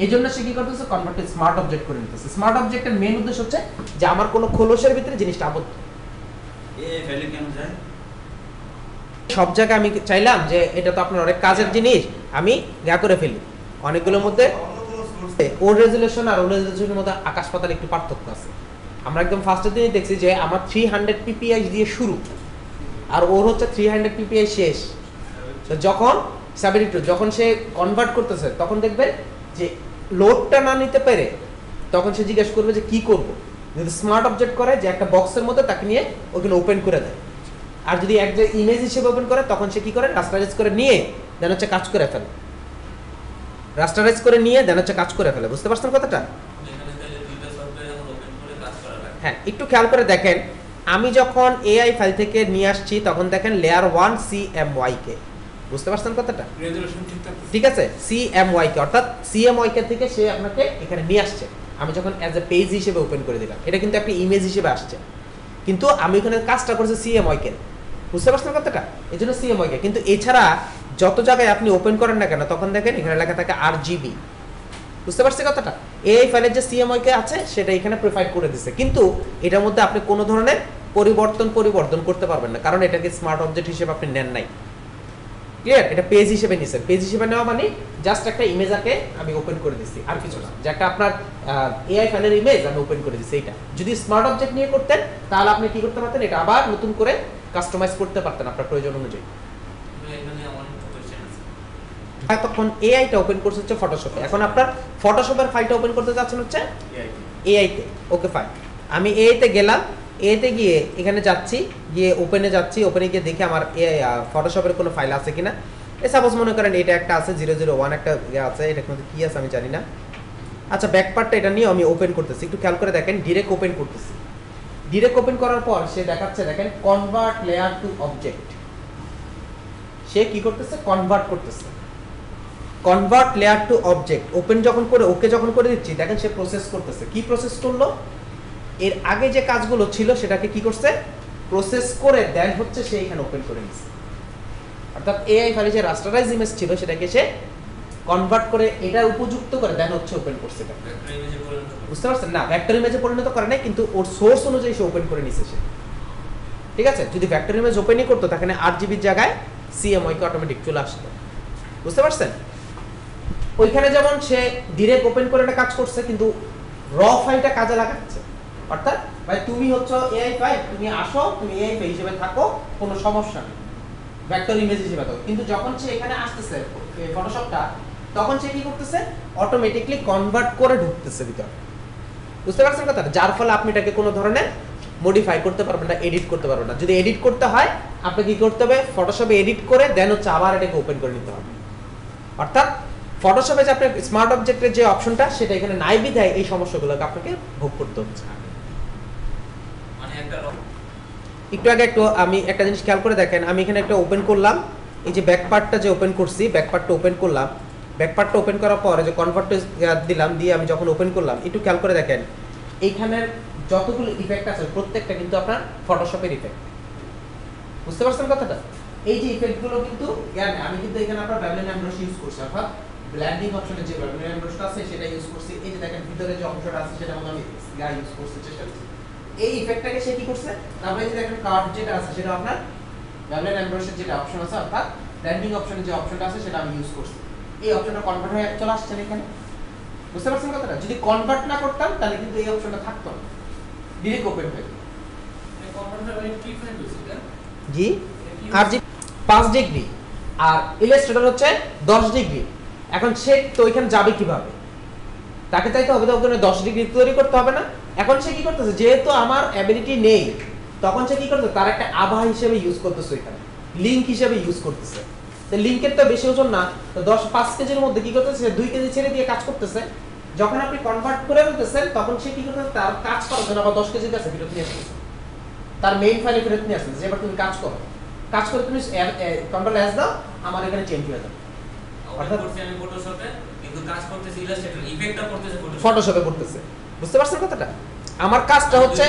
এই জন্য সে কি করতেছে, কনভার্ট টু স্মার্ট অবজেক্ট করে নিতেছে। স্মার্ট অবজেক্টের মেইন উদ্দেশ্য হচ্ছে যে আমার কোনো খোলসের ভিতরে জিনিসটা আবদ্ধ। এই ফাইলে কেন যায়? সব জায়গায় আমি চাইলাম যে এটা তো আপনার অনেক কাজের জিনিস, আমি ইয়া করে ফেলি, অনেকগুলোর মধ্যে ওর রেজুলেশন আর ওর রেজুলেশনের মধ্যে আকাশ পাতাল একটু পার্থক্য আছে। আমরা একদম ফার্স্টের দিনই দেখছি যে আমার 300 পিপিআই দিয়ে শুরু, আর ওর হচ্ছে 300 পিপিআই শেষ। তো যখন 72 যখন সে কনভার্ট করতেছে, তখন দেখবেন যে লোডটা না নিতে পেরে তখন সে জিজ্ঞেস করবে যে কি করব। যদি স্মার্ট অবজেক্ট করে যে একটা বক্সের মধ্যে, তাকে নিয়ে ওখানে ওপেন করে দেয়। আর যদি এক যে ইমেজ হিসেবে ওপেন করে, তখন সে কি করে, রাস্টারাইজ করে নিয়ে দেন হচ্ছে কাজ করে ফেলে, রাস্টারাইজ করে নিয়ে দেন হচ্ছে কাজ করে ফেলে। বুঝতে পারছেন কথাটা? হ্যাঁ, একটু খেয়াল করে দেখেন, আমি যখন এআই ফাইল থেকে নিয়ে আসছি তখন দেখেন লেয়ার 1 CMY কে, বুঝতে পারছেন কথাটা? রেজোলিউশন ঠিক আছে, CMY কে, অর্থাৎ CMY কে থেকে সে আপনাকে এখানে নিয়ে আসছে। আমি যখন অ্যাজ এ পেজ হিসেবে ওপেন করে দিলাম, এটা কিন্তু একটা ইমেজ হিসেবে আসছে, কিন্তু আমি এখানে কাজটা করছি CMY কে। বুঝতে পারছেন কথাটা? এই জন্য CMY কে। কিন্তু এছাড়া যত জায়গায় আপনি ওপেন করেন না কেন, তখন দেখেন এখানে লেখা থাকে RGB। বুঝতে পারছি কথাটা? এই ফাইলের যে CMY কে আছে সেটা এখানে প্রিফাইড করে দিছে, কিন্তু এটার মধ্যে আপনি কোনো ধরনের পরিবর্তন করতে পারবেন না, কারণ এটাকে স্মার্ট অবজেক্ট হিসেবে আপনি নেন নাই। ক্লিয়ার? এটা পেজ হিসেবে নিছেন। পেজ হিসেবে নেওয়া মানে জাস্ট একটা ইমেজকে আমি ওপেন করে দিচ্ছি, আর কিছু না, যে একটা আপনার এআই ফাইলের ইমেজ আমি ওপেন করে দিচ্ছি। এটা যদি স্মার্ট অবজেক্ট নিয়ে করতেন তাহলে আপনি কি করতে পারতেন, এটা আবার নতুন করে কাস্টমাইজ করতে পারতেন আপনার প্রয়োজন অনুযায়ী। তখন এআইটা ওপেন করছে হচ্ছে ফটোশপে, এখন আপনার ফটোশপের ফাইলটা ওপেন করতে যাচ্ছেন হচ্ছে এআই তে। ওকে ফাইন, আমি এআই তে গেলাম, এআই তে গিয়ে এখানে যাচ্ছি, গিয়ে ওপেনে যাচ্ছি, ওপেনে গিয়ে দেখি আমার ফটোশপের কোনো ফাইল আছে কিনা। এই সাপোজ মনে করেন এটা একটা আছে 001 একটা আছে, এটার মধ্যে কি আছে আমি জানি না। আচ্ছা, ব্যাক পার্টটা এটা নিয়ে আমি ওপেন করতেছি, একটু খেয়াল করে দেখেন, ডিরেক্ট ওপেন করতেছি, ডিরেক্ট ওপেন করার পর সে দেখাচ্ছে, দেখেন কনভার্ট লেয়ার টু অবজেক্ট। সে কি করতেছে? কনভার্ট করতেছে। Convert layer to object open যখন করে ওকে যখন করে দিচ্ছি, দেখেন সে প্রসেস করতেছে। কি প্রসেস করলো? এর আগে যে কাজগুলো ছিল সেটাকে কি করছে? প্রসেস করে দেন হচ্ছে সে এখানে ওপেন করে নিছে। অর্থাৎ এআই ফাইলে যে রাস্টারাইজ ইমেজ ছিল সেটাকে সে কনভার্ট করে এটার উপযুক্ত করে দেন হচ্ছে ওপেন করছে। বুঝতে পারছেন? না, ভেক্টর ইমেজে পরিণত করে নাই, কিন্তু ওর সোর্স অনুযায়ী সে ওপেন করে নিছে সে। ঠিক আছে? যদি ভেক্টর ইমেজ ওপেনই করতো তাহলে 8 জিবির জায়গায় সিএমওয়াই কে অটোমেটিক চলে আসতো। বুঝতে পারছেন? ওইখানে যেমন সে ডিরেক্ট ওপেন করে একটা কাজ করছে, কিন্তু র ফাইলটা কাজে লাগাচ্ছে। অর্থাৎ ভাই তুমি হচ্ছে এআই ফাইল, তুমি আসো, তুমি এআই ফাইল হিসেবে থাকো, কোনো সমস্যা নেই, ভেক্টর ইমেজ হিসেবে থাকো। কিন্তু যখন সে এখানে আসতেছে ফটোশপটা, তখন সে কি করতেছে? অটোমেটিকলি কনভার্ট করে ঢুকতেছে ভিতরে। বুঝতে পারছেন কথাটা? যার ফলে আপনি এটাকে কোনো ধরনের মডিফাই করতে পারবেন না, এডিট করতে পারবেন না। যদি এডিট করতে হয় আপনাকে কি করতে হবে? ফটোশপে এডিট করে দেন হচ্ছে আবার এটাকে ওপেন করে নিতে হবে। অর্থাৎ ফটোশপে যে আপনার স্মার্ট অবজেক্টের যে অপশনটা সেটা এখানে নাই বিধায় এই সমস্যাগুলোকে আপনাকে ভোগ করতে হচ্ছে। মানে একটা একটু আগে একটু আমি একটা জিনিস খেয়াল করে দেখেন, আমি এখানে একটা ওপেন করলাম, এই যে ব্যাক পার্টটা যে ওপেন করছি, ব্যাক পার্টটা ওপেন করলাম, ব্যাক পার্টটা ওপেন করার পরে যে কনভার্ট দিলাম, দিয়ে আমি যখন ওপেন করলাম, একটু খেয়াল করে দেখেন এইখানের যতগুলো ইফেক্ট আছে প্রত্যেকটা কিন্তু আপনার ফটোশপের ইফেক্ট। বুঝতে পারছেন কথাটা? এই যে ইফেক্টগুলো কিন্তু আমি কিন্তু এখানে আপনার ব্যাবলিন এমব্রশ ইউজ করছি, অর্থাৎ ব্লেন্ডিং অপশনে যে ব্যাবলিন এমব্রশটা আছে সেটা ইউজ করছি। এই যে দেখেন ভিতরে যে অংশটা আছে সেটা আমি ইউজ করছি, চেষ্টা করছি। এই ইফেক্টটাকে সে কি করছে? তারপরে যে দেখেন কার্ড যেটা আছে সেটা আপনার ব্যাবলিন এমব্রশের যেটা অপশন আছে, অর্থাৎ ব্লেন্ডিং অপশনে যে অপশনটা আছে সেটা আমি ইউজ করছি। এই অপশনটা কনভার্ট হয়ে চলে আসছে এখানে। বুঝতে পারছেন কথাটা? যদি কনভার্ট না করতাম তাহলে কিন্তু এই অপশনটা থাকতো না, ডিরেক্ট ওপেন হয়ে যেত। জি, আর জি 5 ডিগ্রি আর ইলাস্ট্রেটর হচ্ছে 10 ডিগ্রি। এখন সে তো ওইখানে যাবে কিভাবে? তাকে চাইতে হবে তো ওখানে 10 ডিগ্রি তৈরি করতে হবে না? এখন সে কি করতেছে? যেহেতু আমার অ্যাবিলিটি নেই, তখন সে কি করতেছে? তার একটা আভা হিসেবে ইউজ করতেছে, ওইখানে লিংক হিসেবে ইউজ করতেছে। তো লিংকের তো বেশি ওজন না, তো 5 কেজির মধ্যে কি করতেছে? 2 কেজি ছেড়ে দিয়ে কাজ করতেছে। যখন আপনি কনভার্ট করে ফেলতেছেন তখন সে কি করতেছে? তার কাজ করার জন্য আবার 10 কেজির কাছে ফেরত নিয়ে আসতেছে, তার মেইন ফাইলে ফেরত নিয়ে আসতেছে। এবার তুমি কাজ করো, কাজ করে তুমি কন্ট্রোল এস দাও, আমার এখানে চেঞ্জ হয়ে যাবে। অর্থাৎ আমি ফটোশপে কিন্তু কাজ করতেছি ইলাস্ট্রেটর, ইফেক্টটা করতেছে ফটোশপে করতেছে। বুঝতে পারছেন কথাটা? আমার কাজটা হচ্ছে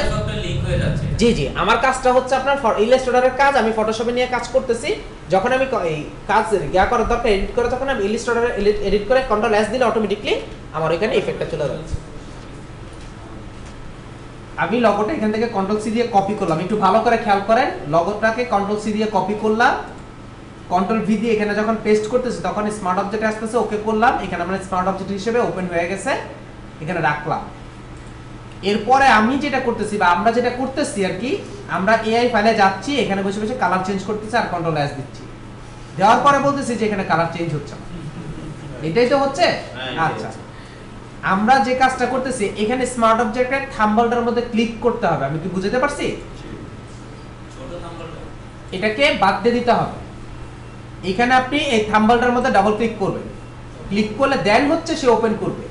লিংক হয়ে যাচ্ছে। জি জি, আমার কাজটা হচ্ছে আপনার ইলাস্ট্রেটরের কাজ, আমি ফটোশপে নিয়ে কাজ করতেছি। যখন আমি এই কাজ করার দরকার এডিট করে, তখন আমি ইলাস্ট্রেটরে এডিট করে কন্ট্রোল এস দিলে অটোমেটিকলি আমার এখানে ইফেক্টটা চলে যাচ্ছে। আমি লগোটা এখান থেকে কন্ট্রোল সি দিয়ে কপি করলাম, একটু ভালো করে খেয়াল করেন। লগোটাকে কন্ট্রোল সি দিয়ে কপি করলাম, কন্ট্রোল ভি দিয়ে এখানে যখন পেস্ট করতেছি তখন স্মার্ট অবজেক্ট আসতেছে, ওকে করলাম, এখানে আমরা স্মার্ট অবজেক্ট হিসেবে ওপেন হয়ে গেছে, এখানে রাখলাম। এরপরে আমি যেটা করতেছি বা আমরা যেটা করতেছি আর কি, আমরা এআই ফাইলে যাচ্ছি, এখানে বসে বসে কালার চেঞ্জ করতেছি আর কন্ট্রোল এস দিচ্ছি, দেওয়ার পরে বলতেছি যে এখানে কালার চেঞ্জ হচ্ছে না। এটাই তো হচ্ছে। আচ্ছা, আমরা যে কাজটা করতেছি এখানে স্মার্ট অবজেক্টের থাম্বলটার মধ্যে ক্লিক করতে হবে। আমি কি বুঝতে পারছি? ছোট থাম্বলটা এটাকে বাদ দিয়ে দিতে হবে। এখানে আপনি এই থাম্বলটার মধ্যে ডাবল ক্লিক করবেন, ক্লিক করলে দেন হচ্ছে সে ওপেন করবে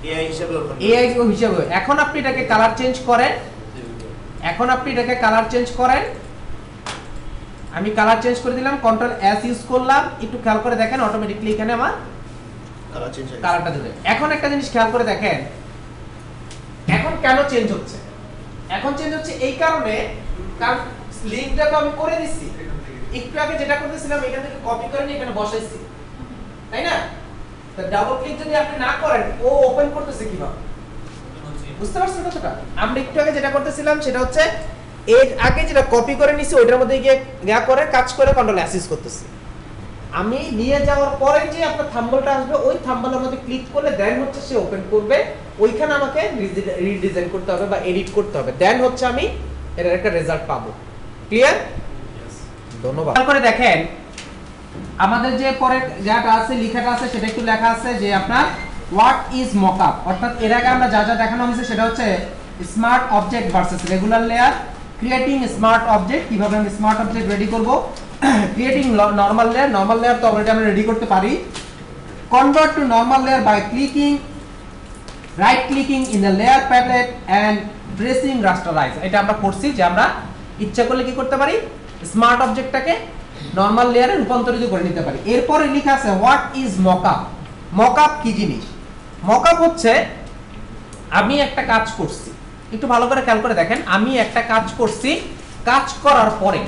এআই হিসেবে ওপেন এআই হিসেবে। এখন আপনি এটাকে কালার চেঞ্জ করেন, এখন আপনি এটাকে কালার চেঞ্জ করেন। আমি কালার চেঞ্জ করে দিলাম, কন্ট্রোল এস ইউজ করলাম, একটু খেয়াল করে দেখেন অটোমেটিকলি এখানে আমার কালার চেঞ্জ হয়ে কালারটা দিবে। এখন একটা জিনিস খেয়াল করে দেখেন, এখন কেন চেঞ্জ হচ্ছে? এখন চেঞ্জ হচ্ছে এই কারণে, কারণ লিংকটা তো আমি করে দিচ্ছি, একটু আগে যেটা করতেছিলাম এখান থেকে কপি করে নিয়ে এখানে বসাইছি, তাই না? তো ডাবল ক্লিক যদি আপনি না করেন ও ওপেন করতেছে কিভাবে? বুঝতে পারছেন কথাটা? আমরা একটু আগে যেটা করতেছিলাম সেটা হচ্ছে এর আগে যেটা কপি করে নিছি ওইটার মধ্যে গিয়ে ইয়া করে কাজ করে কন্ট্রোল অ্যাসিস করতেছি। আমি নিয়ে যাওয়ার পরে যে আপনার থাম্বলটা আসবে ওই থাম্বলের মধ্যে ক্লিক করলে দেন হচ্ছে সে ওপেন করবে, ওইখানে আমাকে রিডিজাইন করতে হবে বা এডিট করতে হবে, দেন হচ্ছে আমি এর একটা রেজাল্ট পাবো। ক্লিয়ার? ধন্যবাদ। খেয়াল করে দেখেন আমাদের যে পরে যেটা আছে লেখাটা আছে সেটা একটু লেখা আছে যে আপনার হোয়াট ইজ মকআপ, অর্থাৎ এর আগে আমরা যা যা দেখানো হয়েছে সেটা হচ্ছে smart object versus regular layer, creating smart object, কিভাবে আমি স্মার্ট অবজেক্ট রেডি করব, ক্রিয়েটিং নরমাল লেয়ার তো অলরেডি আমরা রেডি করতে পারি, convert to normal layer by clicking right clicking in the layer palette and pressing rasterize. এটা আমরা করছি যে আমরা ইচ্ছা করলে কি করতে পারি, স্মার্ট অবজেক্টটাকে নরমাল লেয়ারে রূপান্তরিত করে নিতে পারি। এরপরে লেখা আছে হোয়াট ইজ মকআপ। মকআপ কি জিনিস? মকআপ হচ্ছে আমি একটা কাজ করছি, একটু ভালো করে খেয়াল করে দেখেন, আমি একটা কাজ করছি, কাজ করার পরে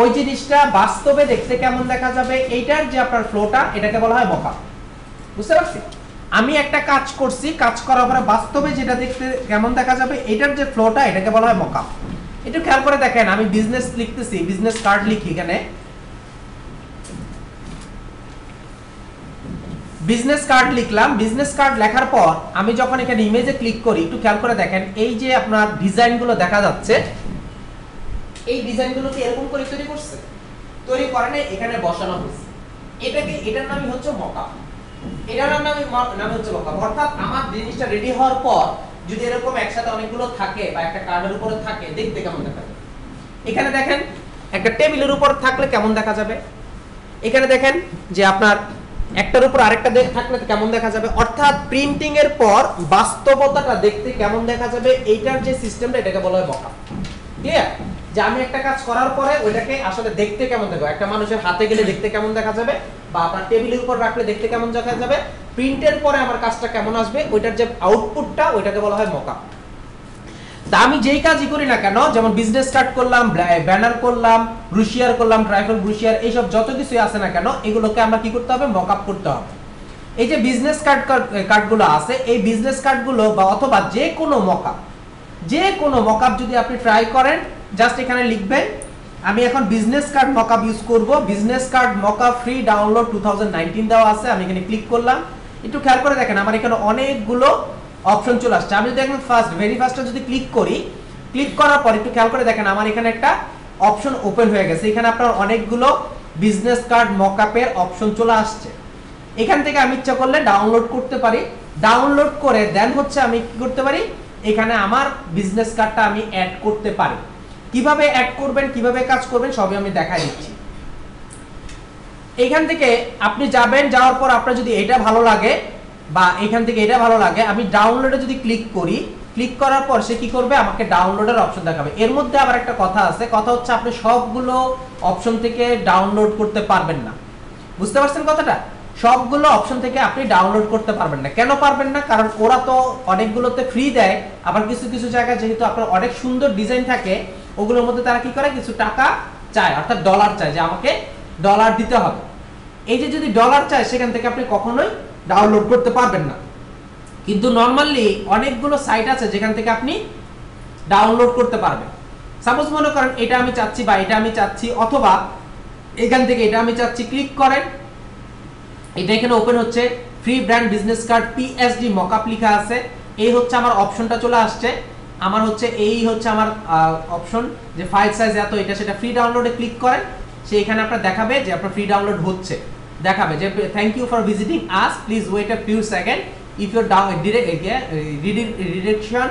ওই জিনিসটা বাস্তবে দেখতে কেমন দেখা যাবে, এইটার যে আপনার ফ্লোটা, এটাকে বলা হয় মকআপ। বুঝতে পারছি? আমি একটা কাজ করছি, কাজ করার পরে বাস্তবে যেটা দেখতে কেমন দেখা যাবে, এটার যে ফ্লোটা, এটাকে বলা হয় মকআপ। একটু খেয়াল করে দেখেন, আমি বিজনেস লিখতেছি, বিজনেস কার্ড লিখি, এখানে বিজনেস কার্ড লিখলাম। বিজনেস কার্ড লেখার পর আমি যখন এখানে ইমেজে ক্লিক করি, একটু খেয়াল করে দেখেন, এই যে আপনার ডিজাইনগুলো দেখা যাচ্ছে, এই ডিজাইনগুলো কি এরকম করে তৈরি করছে? তৈরি করে না, এখানে বসানো হয়েছে। এটার নামই হচ্ছে মকআপ। এটার নাম হচ্ছে মকআপ। অর্থাৎ আমার জিনিসটা রেডি হওয়ার পর যদি এরকম একসাথে অনেকগুলো থাকে বা একটা কার্ডের উপরে থাকে, দেখতে কেমন দেখা যাবে। এখানে দেখেন একটা টেবিলের উপর থাকলে কেমন দেখা যাবে, এখানে দেখেন যে আপনার একটার উপর আরেকটা থাকলে কেমন দেখা যাবে। অর্থাৎ প্রিন্টিং এর পর বাস্তবতাটা দেখতে কেমন দেখা যাবে, এইটার যে সিস্টেমটা, এটাকে বলা হয় মকআপ। ক্লিয়ার? যে আমি একটা কাজ করার পরে ওইটাকে আসলে দেখতে কেমন দেখাবো, একটা মানুষের হাতে গেলে দেখতে কেমন দেখা যাবে, বা আপনার টেবিলের উপর রাখলে দেখতে কেমন দেখা যাবে, প্রিন্টের পরে আমার কাজটা কেমন আসবে, ওইটার যে আউটপুটটা, ওইটাকে বলা হয় মকআপ। তা আমি যেই কাজই করি না কেন, যেমন বিজনেস কার্ড করলাম, ব্যানার করলাম, ব্রুশিয়ার করলাম, ট্রাইফল ব্রুশিয়ার, এইসব যত কিছুই আছে না কেন, এগুলোকে আমরা কি করতে হবে, মকআপ করতে হবে। এই যে বিজনেস কার্ডগুলো আছে, এই বিজনেস কার্ডগুলো বা অথবা যে কোনো মকআপ যদি আপনি ট্রাই করেন, জাস্ট এখানে লিখবেন আমি এখন বিজনেস কার্ড মকআপ ইউজ করব। Business card mockup free download 2019 দেওয়া আছে, আমি এখানে ক্লিক করলাম। একটু খেয়াল করে দেখেন, আমার এখানে অনেকগুলো অপশন চলে আসছে। আমি যদি একদম ভেরি ফার্স্টে যদি ক্লিক করি, ক্লিক করার পর একটু খেয়াল করে দেখেন, আমার এখানে একটা অপশন ওপেন হয়ে গেছে। এখানে আপনার অনেকগুলো বিজনেস কার্ড মকআপের অপশন চলে আসছে। এখান থেকে আমি ইচ্ছা করলে ডাউনলোড করতে পারি। ডাউনলোড করে দেন হচ্ছে আমি কি করতে পারি, এখানে আমার বিজনেস কার্ডটা আমি অ্যাড করতে পারি। কিভাবে অ্যাড করবেন, কিভাবে কাজ করবেন, সবই আমি দেখাই দিচ্ছি। এখান থেকে আপনি যাবেন, যাওয়ার পর আপনার যদি এটা ভালো লাগে বা এখান থেকে এটা ভালো লাগে, আমি ডাউনলোডে যদি ক্লিক করি, ক্লিক করার পর সে কি করবে, আমাকে ডাউনলোডের অপশন দেখাবে। এর মধ্যে আবার একটা কথা আছে, কথা হচ্ছে আপনি সবগুলো অপশন থেকে ডাউনলোড করতে পারবেন না। বুঝতে পারছেন কথাটা? সবগুলো অপশন থেকে আপনি ডাউনলোড করতে পারবেন না। কেন পারবেন না? কারণ ওরা তো অনেকগুলোতে ফ্রি দেয়, আবার কিছু কিছু জায়গায় যেহেতু আপনার অনেক সুন্দর ডিজাইন থাকে, ওগুলোর মধ্যে তারা কি করে, কিছু টাকা চায়, অর্থাৎ ডলার চায়, যে আমাকে ডলার দিতে হবে। এই যে যদি ডলার চায়, সেখান থেকে আপনি কখনোই ডাউনলোড করতে পারবেন না। কিন্তু নরমালি অনেকগুলো সাইট আছে যেখান থেকে আপনি ডাউনলোড করতে পারবেন। সাপোজ মনে করেন এটা আমি চাচ্ছি বা এটা আমি চাচ্ছি, অথবা এখান থেকে এটা আমি চাচ্ছি, ক্লিক করেন, এটা এখানে ওপেন হচ্ছে, free brand business card PSD mockup লেখা আছে। এই হচ্ছে আমার অপশনটা চলে আসছে। আমার হচ্ছে এই হচ্ছে আমার অপশন, যে ফাইল সাইজ এত, এটা সেটা ফ্রি ডাউনলোডে ক্লিক করেন, সে এখানে আপনার দেখাবে যে আপনার ফ্রি ডাউনলোড হচ্ছে, দেখাবে যে thank you for visiting us, please wait a few second if your redirection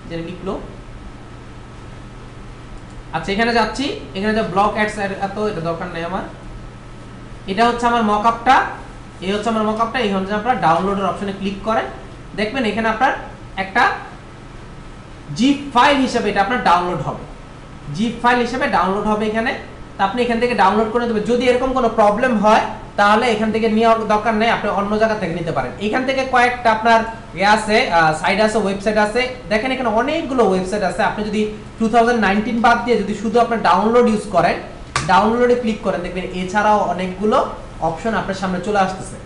যেটা লিখলো। আচ্ছা এখানে যাচ্ছি, এখানে যে ব্লক অ্যাডস এত, এটা দরকার নেই আমার। এটা হচ্ছে আমার মকআপটা, এই হচ্ছে আমার মকআপটা। এই হচ্ছে আপনার ডাউনলোডের অপশনে ক্লিক করেন, দেখবেন এখানে আপনার একটা জিপ ফাইল হিসেবে এটা আপনার ডাউনলোড হবে, জিপ ফাইল হিসেবে ডাউনলোড হবে এখানে। তা আপনি এখান থেকে ডাউনলোড করে নেবেন। যদি এরকম কোনো প্রবলেম হয়, তাহলে এখান থেকে নেওয়ার দরকার নেই, আপনি অন্য জায়গা থেকে নিতে পারেন। এখান থেকে কয়েকটা আপনার আছে, সাইট আছে, ওয়েবসাইট আছে। দেখেন এখানে অনেকগুলো ওয়েবসাইট আছে। আপনি যদি 2019 বাদ দিয়ে যদি শুধু আপনার ডাউনলোড ইউজ করেন, ডাউনলোডে ক্লিক করেন, দেখবেন এছাড়াও অনেকগুলো অপশন আপনার সামনে চলে আসতেছে।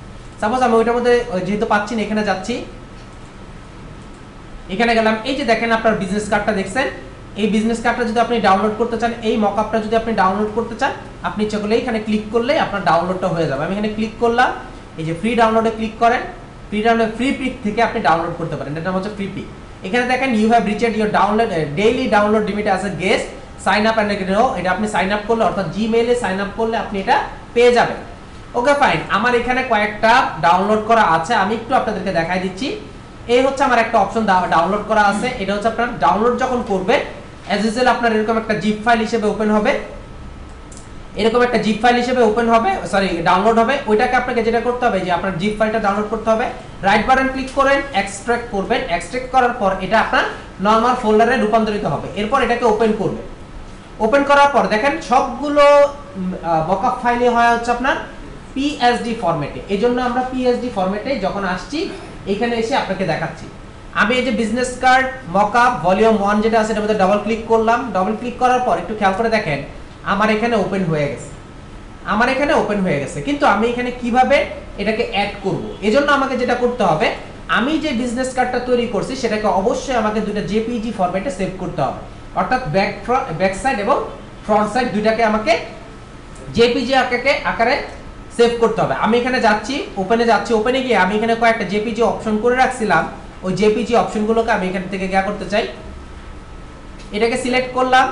সাপোজ আমি ওইটার মধ্যে যেহেতু পাচ্ছি না, এখানে যাচ্ছি, এখানে গেলাম। এই যে দেখেন আপনার বিজনেস কার্ডটা দেখছেন, এই বিজনেস কার্ডটা যদি আপনি ডাউনলোড করতে চান, এই মকআপটা যদি আপনি ডাউনলোড করতে চান, আপনি ইচ্ছা করলে এখানে ক্লিক করলে আপনার ডাউনলোডটা হয়ে যাবে। আমি এখানে ক্লিক করলাম, এই যে ফ্রি ডাউনলোডে ক্লিক করেন, ফ্রি ডাউনলোড ফ্রি পিক থেকে আপনি ডাউনলোড করতে পারেন। এটা হচ্ছে ফ্রি পিক। এখানে দেখেন you have reached your download daily download limit as a guest, sign up and এটা আপনি সাইন আপ করলে, অর্থাৎ জিমেইলে সাইন আপ করলে আপনি এটা পেয়ে যাবেন। ওকে ফাইন, আমার এখানে কয়েকটা ডাউনলোড করা আছে, আমি একটু আপনাদেরকে দেখাই দিচ্ছি। এই হচ্ছে আমার একটা অপশন ডাউনলোড করা আছে। এটা হচ্ছে আপনার ডাউনলোড যখন করবেন, অ্যাজ ইউজুয়াল আপনার এরকম একটা জিপ ফাইল হিসেবে ওপেন হবে। এরকম একটা জিপ ফাইল হিসেবে ওপেন হবে, সরি ডাউনলোড হবে। ওইটাকে আপনাকে যেটা করতে হবে যে আপনার জিপ ফাইলটা ডাউনলোড করতে হবে, রাইট বাটন ক্লিক করেন, এক্সট্রাক্ট করবেন। এক্সট্রাক্ট করার পর এটা আপনার নরমাল ফোল্ডারে রূপান্তরিত হবে। এরপর এটাকে ওপেন করবেন। ওপেন করার পর দেখেন সবগুলো মকআপ ফাইলে হয় হচ্ছে আপনার পিএসডি ফরম্যাটে। এজন্য আমরা পিএসডি ফরম্যাটে যখন আসছি এখানে এসে আপনাকে দেখাচ্ছি। আমি এই যে বিজনেস কার্ড মকআপ ভলিউম 1 যেটা আছে এটার মধ্যে ডাবল ক্লিক করলাম। ডাবল ক্লিক করার পর একটু খেয়াল করে দেখেন আমার এখানে ওপেন হয়ে গেছে। আমার এখানে ওপেন হয়ে গেছে, কিন্তু আমি এখানে কিভাবে এটাকে অ্যাড করব? এজন্য আমাকে যেটা করতে হবে, আমি যে বিজনেস কার্ডটা তৈরি করছি সেটাকে অবশ্যই আমাকে দুটো জেপিজি ফরম্যাটে সেভ করতে হবে। অর্থাৎ ব্যাক সাইড এবং ফ্রন্ট সাইড দুইটাকে আমাকে জেপিজি আকারে সেভ করতে হবে। আমি এখানে যাচ্ছি, ওপেনে যাচ্ছি। ওপেনে গিয়ে আমি এখানে কয়েকটা জেপিজি অপশন করে রাখছিলাম, ওই জেপিজি অপশনগুলোকে আমি এখান থেকে গিয়া করতে চাই। এটাকে সিলেক্ট করলাম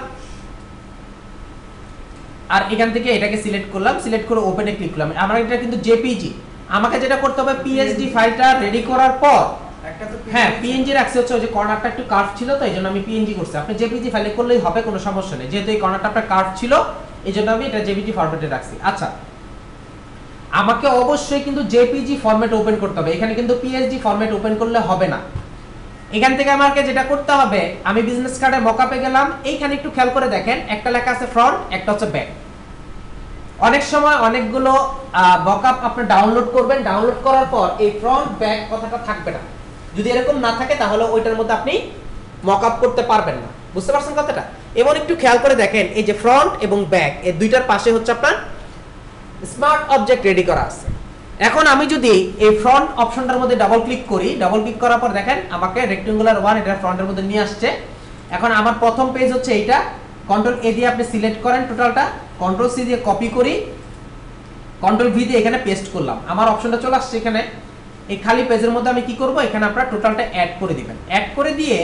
আর এখান থেকে এটাকে সিলেক্ট করলাম, সিলেক্ট করে ওপেনে ক্লিক করলাম। আমার এটা কিন্তু জেপিজি। আমাকে যেটা করতে হবে পিএসডি ফাইলটা রেডি করার পর, হ্যাঁ পিএনজি রাখছি হচ্ছে ওই যে কর্নারটা একটু কার্ভ ছিল তো এইজন্য আমি পিএনজি করছি। আপনি জেপিজি ফাইলে করলেই হবে, কোনো সমস্যা নেই। যেহেতু এই কর্নারটা আপনার কার্ভ ছিল এইজন্য আমি এটা জেপিজি ফরম্যাটে রাখছি। আচ্ছা, আমাকে অবশ্যই কিন্তু জেপিজি ফরম্যাট ওপেন করতে হবে। এখানে কিন্তু পিএসডি ফরম্যাট ওপেন করলে হবে না। এখান থেকে আমাকে যেটা করতে হবে, আমি বিজনেস কার্ডের মকআপে গেলাম। এইখানে একটু খেয়াল করে দেখেন একটা লেখা আছে ফ্রন্ট, একটা হচ্ছে ব্যাক। অনেক সময় অনেকগুলো মকআপ আপনি ডাউনলোড করবেন, ডাউনলোড করার পর এই ফ্রন্ট ব্যাক কথাটা থাকবে না। যদি এরকম না থাকে তাহলে ওইটার মধ্যে আপনি মকআপ করতে পারবেন না। বুঝতে পারছেন কথাটা? এবং একটু খেয়াল করে দেখেন এই যে ফ্রন্ট এবং ব্যাক এই দুইটার পাশে হচ্ছে আপনার স্মার্ট অবজেক্ট রেডি করা আছে। এখন আমি যদি এই ফ্রন্ট অপশনটার মধ্যে ডাবল ক্লিক করি, ডাবল ক্লিক করার পর দেখেন আমাকে রেক্টেঙ্গুলার 1 এটা ফ্রন্টের মধ্যে নিয়ে আসছে। এখন আমার প্রথম পেজ হচ্ছে এইটা। কন্ট্রোল এ দিয়ে আপনি সিলেক্ট করেন টোটালটা, কন্ট্রোল সি দিয়ে কপি করি, কন্ট্রোল ভি দিয়ে এখানে পেস্ট করলাম। আমার অপশনটা চলে আসছে এখানে। এই খালি পেজের মধ্যে আমি কি করব, এখানে আপনারা টোটালটা অ্যাড করে দিবেন। অ্যাড করে দিয়ে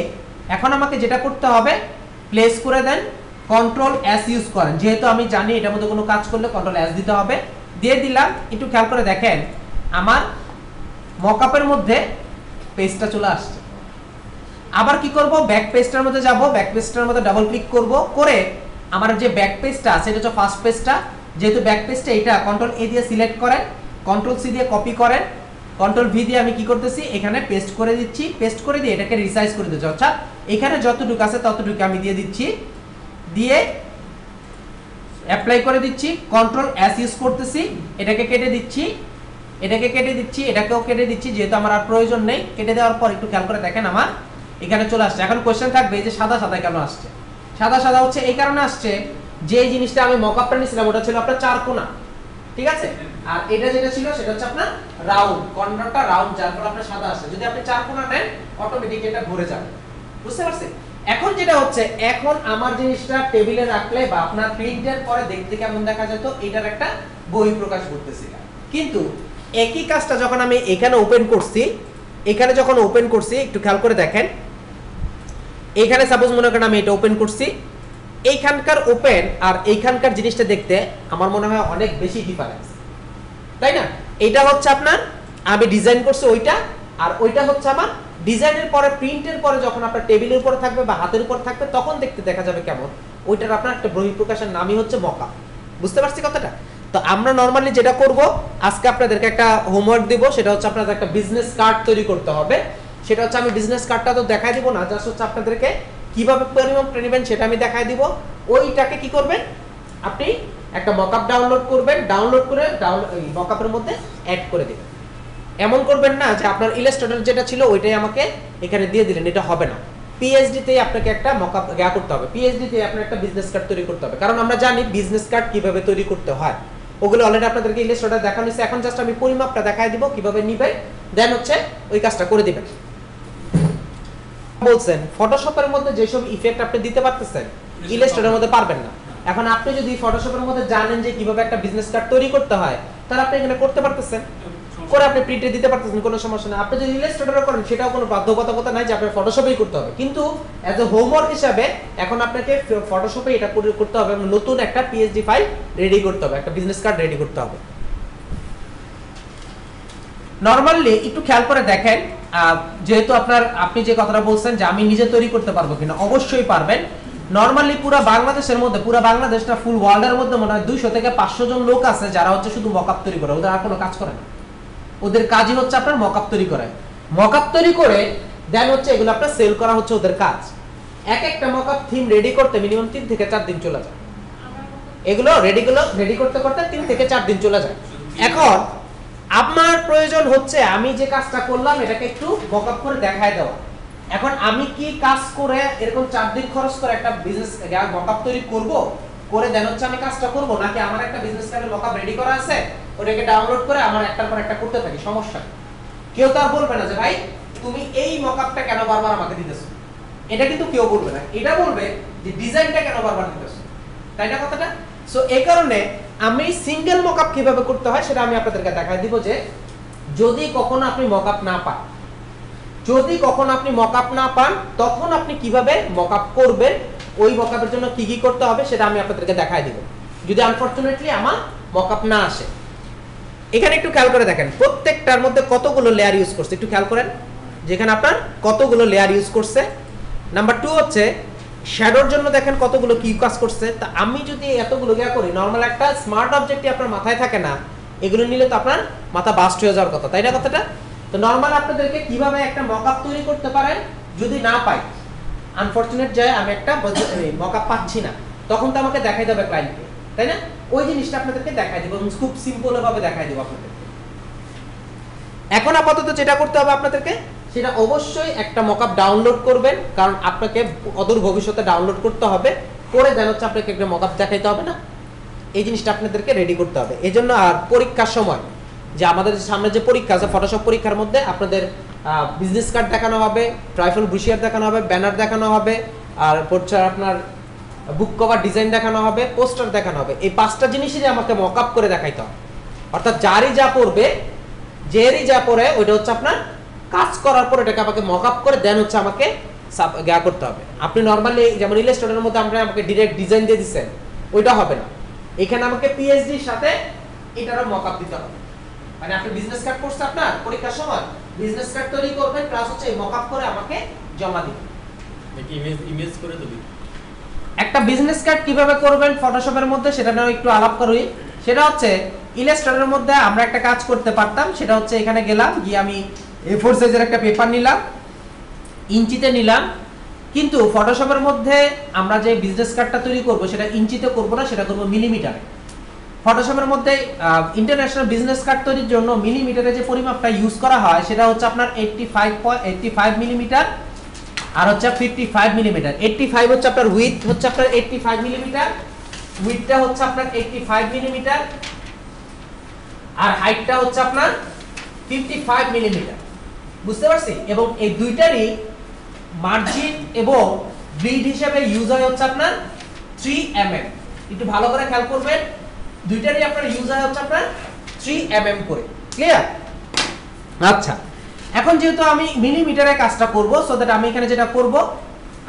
এখন আমাকে যেটা করতে হবে, প্লেস করে দেন, কন্ট্রোল এস ইউজ করেন। যেহেতু আমি জানি এটার মধ্যে কোনো কাজ করলে কন্ট্রোল এস দিতে হবে, দিয়ে দিলাম। একটু খেয়াল করে দেখেন আমার মকআপের মধ্যে পেজটা চলে আসছে। আবার কি করব, ব্যাক পেজটার মধ্যে যাব, ব্যাক পেজটার মধ্যে ডাবল ক্লিক করব, করে আমার যে ব্যাক পেজটা আছে এটা হচ্ছে ফার্স্ট পেজটা। যেহেতু ব্যাক পেজটা এটা, কন্ট্রোল এ দিয়ে সিলেক্ট করেন, কন্ট্রোল সি দিয়ে কপি করেন, কন্ট্রোল ভি দিয়ে আমি কি করতেছি এখানে পেস্ট করে দিচ্ছি। পেস্ট করে দিয়ে এটাকে রিসাইজ করে দিচ্ছি। অর্থাৎ এখানে যতটুকু আছে ততটুকু আমি দিয়ে দিচ্ছি, দিয়ে অ্যাপ্লাই করে দিচ্ছি। কন্ট্রোল এস ইউজ করতেছি, এটাকে কেটে দিচ্ছি, এটাকে কেটে দিচ্ছি, এটাকেও কেটে দিচ্ছি, যেহেতু আমার আর প্রয়োজন নেই। কেটে দেওয়ার পর একটু খেয়াল করে দেখেন আমার এখানে চলে আসছে। এখন কোশ্চেন থাকবে যে সাদা সাদা কেন আসছে? সাদা সাদা হচ্ছে এই কারণে আসছে যে এই জিনিসটা আমি মকআপটা নিয়েছিলাম ওটা ছিল আপনার চার কোণা, ঠিক আছে? আর এটা যেটা ছিল সেটা হচ্ছে আপনার রাউন্ড, কর্নারটা রাউন্ড, যার ফলে আপনার সাদা আসছে। যদি আপনি চার কোণা নেন অটোমেটিক এটা ঘুরে যাবে। বুঝতে পারছেন? এখন যেটা হচ্ছে, এখন আমার জিনিসটা টেবিলে রাখলে বা আপনার প্রিন্টের পরে দেখতে কেমন দেখা যেত এটার একটা বই প্রকাশ করতেছিলাম। কিন্তু একই কাজটা যখন আমি এখানে ওপেন করছি, এখানে যখন ওপেন করছি একটু খেয়াল করে দেখেন, এখানে সাপোজ মনে করেন আমি এটা ওপেন করছি, এইখানকার ওপেন আর এইখানকার জিনিসটা দেখতে আমার মনে হয় অনেক বেশি ডিফারেন্স, তাই না? এটা হচ্ছে আপনার আমি ডিজাইন করছি ওইটা, আর ওইটা হচ্ছে আমার ডিজাইনের পরে প্রিন্টের পরে যখন আপনার টেবিলের উপরে থাকবে বা হাতের উপর থাকবে তখন দেখতে দেখা যাবে কেমন। ওইটার আপনার একটা বহিঃপ্রকাশের নামই হচ্ছে মকআপ। বুঝতে পারছি কথাটা? তো আমরা নরমালি যেটা করব, আজকে আপনাদেরকে একটা হোমওয়ার্ক দিব, সেটা হচ্ছে আপনাদের একটা বিজনেস কার্ড তৈরি করতে হবে। সেটা হচ্ছে আমি বিজনেস কার্ডটা তো দেখাই দিব না, জাস্ট হচ্ছে আপনাদেরকে কিভাবে পরিমাপটা নেবেন সেটা আমি দেখাই দিব। ওইটাকে কি করবেন, আপনি একটা মকআপ ডাউনলোড করবেন, ডাউনলোড করে ওই মকআপের মধ্যে অ্যাড করে দিবেন। এমন করবেন না যে আপনার ইলাস্ট্রেটর যেটা ছিল ওইটাই আমাকে এখানে দিয়ে দিলেন, এটা হবে না। পিএইচডি তে আপনাকে একটা মকআপ করতে হবে, পিএইচডি তে আপনার একটা বিজনেস কার্ড তৈরি করতে হবে, কারণ আমরা জানি বিজনেস কার্ড কিভাবে তৈরি করতে হয়। ওগুলো অলরেডি আপনাদেরকে ইলাস্ট্রেটর দেখানো হয়েছে। এখন জাস্ট আমি পরিমাপটা দেখাই দিব কিভাবে নিবেন, দেন হচ্ছে ওই কাজটা করে দিবেন। বলছেন ফটোশপের মধ্যে যেসব ইফেক্ট আপনি দিতে পারতেছেন ইলাস্ট্রেটরের মধ্যে পারবেন না। এখন আপনি যদি ফটোশপের মধ্যে জানেন যে কিভাবে একটা বিজনেস কার্ড তৈরি করতে হয়, তাহলে আপনি এখানে করতে পারতেছেন, করে আপনি প্রিন্টে দিতে পারতেছেন, কোনো সমস্যা না। আপনি যদি ইলাস্ট্রেটরে করেন সেটাও কোনো বাধ্যবাধকতা নাই যে আপনার ফটোশপেই করতে হবে, কিন্তু অ্যাজ এ হোমওয়ার্ক হিসাবে এখন আপনাকে ফটোশপে এটা করতে হবে এবং নতুন একটা পিএইচডি ফাইল রেডি করতে হবে, একটা বিজনেস কার্ড রেডি করতে হবে। নরমালি একটু খেয়াল করে দেখেন, যেহেতু আপনি যে কথাটা বলছেন যে আমি নিজে তৈরি করতে পারবো কিনা, অবশ্যই পারবেন। নরমালি পুরো বাংলাদেশের মধ্যে, পুরো বাংলাদেশ না ফুল ওয়ার্ল্ডের মধ্যে মনে হয় 200 থেকে 500 জন লোক আছে যারা হচ্ছে শুধু মকআপ তৈরি করে, ওদের আর কোনো কাজ করে না। ওদের কাজই হচ্ছে আপনার মকআপ তৈরি করে, মকআপ তৈরি করে দেন হচ্ছে এগুলো আপনার সেল করা হচ্ছে ওদের কাজ। এক একটা মকআপ থিম রেডি করতে মিনিমাম 3 থেকে 4 দিন চলে যায়। এগুলো রেডি করতে করতে 3 থেকে 4 দিন চলে যায়। এখন আমার প্রয়োজন হচ্ছে আমি যে কাজটা করলাম এটাকে একটু মকআপ করে দেখায় দেওয়া। এখন আমি কি কাজ করে এরকম 4 দিন খরচ করে একটা বিজনেস মকআপ তৈরি করব, করে দেন হচ্ছে আমি কাজটা করব, নাকি আমার একটা বিজনেস কার্ডের মকআপ রেডি করা আছে ওটাকে ডাউনলোড করে আমার একটার পর একটা করতে থাকি, সমস্যা নেই। কেউ তো আর বলবে না যে ভাই তুমি এই মকআপটা কেন বারবার আমাকে দিতেছো, এটা কিন্তু কেউ বলবে না। এটা বলবে যে ডিজাইনটা কেন বারবার দিতেছো, তাই না কথাটা? সো এই কারণে আমি সিঙ্গেল মকআপ কিভাবে করতে হয় সেটা আমি আপনাদেরকে দেখাই দিব। যে যদি কখনো আপনি মকআপ না পান, যদি কখনো আপনি মকআপ না পান তখন আপনি কিভাবে মকআপ করবেন, ওই মকআপের জন্য কি কি করতে হবে সেটা আমি আপনাদেরকে দেখাই দিব। যদি আনফরচুনেটলি আমার মকআপ না আসে, এখানে একটু খেয়াল করে দেখেন প্রত্যেকটার মধ্যে কতগুলো লেয়ার ইউজ করছে, একটু খেয়াল করেন যেখানে আপনার কতগুলো লেয়ার ইউজ করছে। নাম্বার 2 হচ্ছে শ্যাডোর জন্য দেখেন কতগুলো কি কাজ করছে। তা আমি যদি এতগুলো গিয়া করি, নরমাল একটা স্মার্ট অবজেক্টই আপনার মাথায় থাকে না, এগুলো নিলে তো আপনার মাথা বাস্ট হয়ে যাওয়ার কথা, তাই না কথাটা? তো নরমাল আপনাদেরকে কিভাবে একটা মকআপ তৈরি করতে পারেন যদি না পাই, আনফরচুনেট যায় আমি একটা মকআপ পাচ্ছি না, তখন তো আমাকে দেখাই দেবে ক্লায়েন্টকে, তাই না? ওই জিনিসটা আপনাদেরকে দেখাই দিব, খুব সিম্পল ভাবে দেখাই দিব আপনাদেরকে। এখন আপাতত যেটা করতে হবে আপনাদেরকে, সেটা অবশ্যই একটা মকআপ ডাউনলোড করবেন, কারণ আপনাকে অদূর ভবিষ্যতে ডাউনলোড করতে হবে, করে দেন হচ্ছে আপনাকে একটা মকআপ দেখাইতে হবে না, এই জিনিসটা আপনাদেরকে রেডি করতে হবে। এই জন্য আর পরীক্ষার সময় যে আমাদের সামনে যে পরীক্ষা আছে ফটোশপ পরীক্ষার মধ্যে আপনাদের বিজনেস কার্ড দেখানো হবে, ট্রাইফল ব্রুশিয়ার দেখানো হবে, ব্যানার দেখানো হবে, আর হচ্ছে আপনার বুক কভার ডিজাইন দেখানো হবে, পোস্টার দেখানো হবে। এই 5টা জিনিসই আমাকে মকআপ করে দেখাইতে হবে। অর্থাৎ যারই যা পড়বে, যেরই যা পড়ে ওইটা হচ্ছে আপনার কাজ করার পর এটাকে আমাকে মকআপ করে দেন হচ্ছে আমাকে করতে হবে। আপনি নরমালি যেমন ইলাস্ট্রেটরের মধ্যে আমরা আমাকে ডাইরেক্ট ডিজাইন দিয়ে দিচ্ছেন, ওইটা হবে না। এখানে আমাকে পিএইচডির সাথে এটারও মকআপ দিতে হবে। মানে আপনি বিজনেস কার্ড করছে, আপনার পরীক্ষার সময় বিজনেস কার্ড তৈরি করবেন, প্লাস হচ্ছে এই মকআপ করে আমাকে জমা দিবেন। নাকি ইমেজ করে দিবি? একটা বিজনেস কার্ড কিভাবে করবেন ফটোশপের মধ্যে সেটা নিয়ে একটু আলাপ করি। সেটা হচ্ছে ইলাস্ট্রেটরের মধ্যে আমরা একটা কাজ করতে পারতাম, সেটা হচ্ছে এখানে গেলাম, গিয়ে আমি A4 সাইজের একটা পেপার নিলাম, ইঞ্চিতে নিলাম, কিন্তু ফটোশপের মধ্যে আমরা যে বিজনেস কার্ডটা তৈরি করব সেটা ইঞ্চিতে করব না, সেটা করব মিলিমিটারে। ফটোশপের মধ্যে ইন্টারন্যাশনাল বিজনেস কার্ড তৈরির জন্য মিলিমিটারে যে পরিমাপটা ইউজ করা হয় সেটা হচ্ছে আপনার 85 মিলিমিটার আর হচ্ছে 55 মিলিমিটার। 85 হচ্ছে আপনার উইথ হচ্ছে আপনার 85 মিলিমিটার, উইথটা হচ্ছে আপনার 85 মিলিমিটার, আর হাইটটা হচ্ছে আপনার 55 মিলিমিটার। বুঝতে পারছি? এবং এই দুইটারই মার্জিন এবং ব্লিড হিসেবে ইউজ হয় হচ্ছে আপনার 3 mm। একটু ভালো করে খেয়াল করবেন, দুইটারই আপনার ইউজ হয় হচ্ছে আপনার 3 mm করে। ক্লিয়ার? আচ্ছা, এখন যেহেতু আমি মিলিমিটারে কাজটা করব, সো দ্যাট আমি এখানে যেটা করব,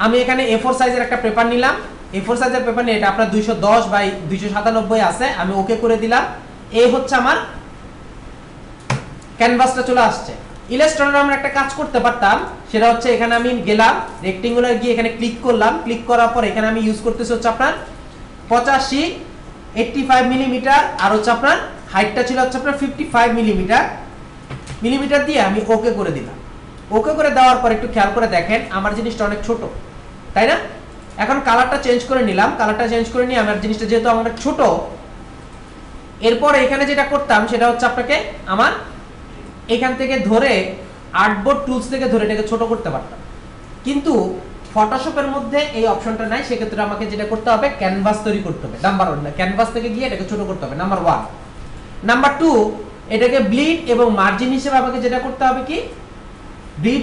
আমি এখানে A4 সাইজের একটা পেপার নিলাম। A4 সাইজের পেপার নিয়ে এটা আপনার 210 বাই 297 আছে, আমি ওকে করে দিলাম। এই হচ্ছে আমার ক্যানভাসটা চলে আসছে। ইলাস্ট্রেটরে আমরা একটা কাজ করতে পারতাম, সেটা হচ্ছে এখানে আমি গেলাম, রেক্টেঙ্গুলার গিয়ে এখানে ক্লিক করলাম, ক্লিক করার পর এখানে আমি ইউজ করতেছি হচ্ছে আপনার 85 মিলিমিটার, আর হচ্ছে আপনার হাইটটা ছিল হচ্ছে আপনার 55 মিলিমিটার দিয়ে আমি ওকে করে দিলাম। ওকে করে দেওয়ার পর একটু খেয়াল করে দেখেন আমার জিনিসটা অনেক ছোট, তাই না? এখন কালারটা চেঞ্জ করে নিলাম, কালারটা চেঞ্জ করে নিয়ে আমার জিনিসটা যেহেতু আমার ছোট, এরপর এখানে যেটা করতাম সেটা হচ্ছে আপনাকে আমার এখান থেকে ধরে আর্টবোর্ড টুলস থেকে ধরে এটাকে ছোট করতে পারতাম, কিন্তু ফটোশপের মধ্যে এই অপশনটা নাই। সেক্ষেত্রে আমাকে যেটা করতে হবে ক্যানভাস তৈরি করতে হবে। নাম্বার 1, ক্যানভাস থেকে গিয়ে এটাকে ছোট করতে হবে, নাম্বার 1। নাম্বার 2, এটাকে ব্লিড এবং মার্জিন হিসেবে আমাকে যেটা করতে হবে কি, ব্লিড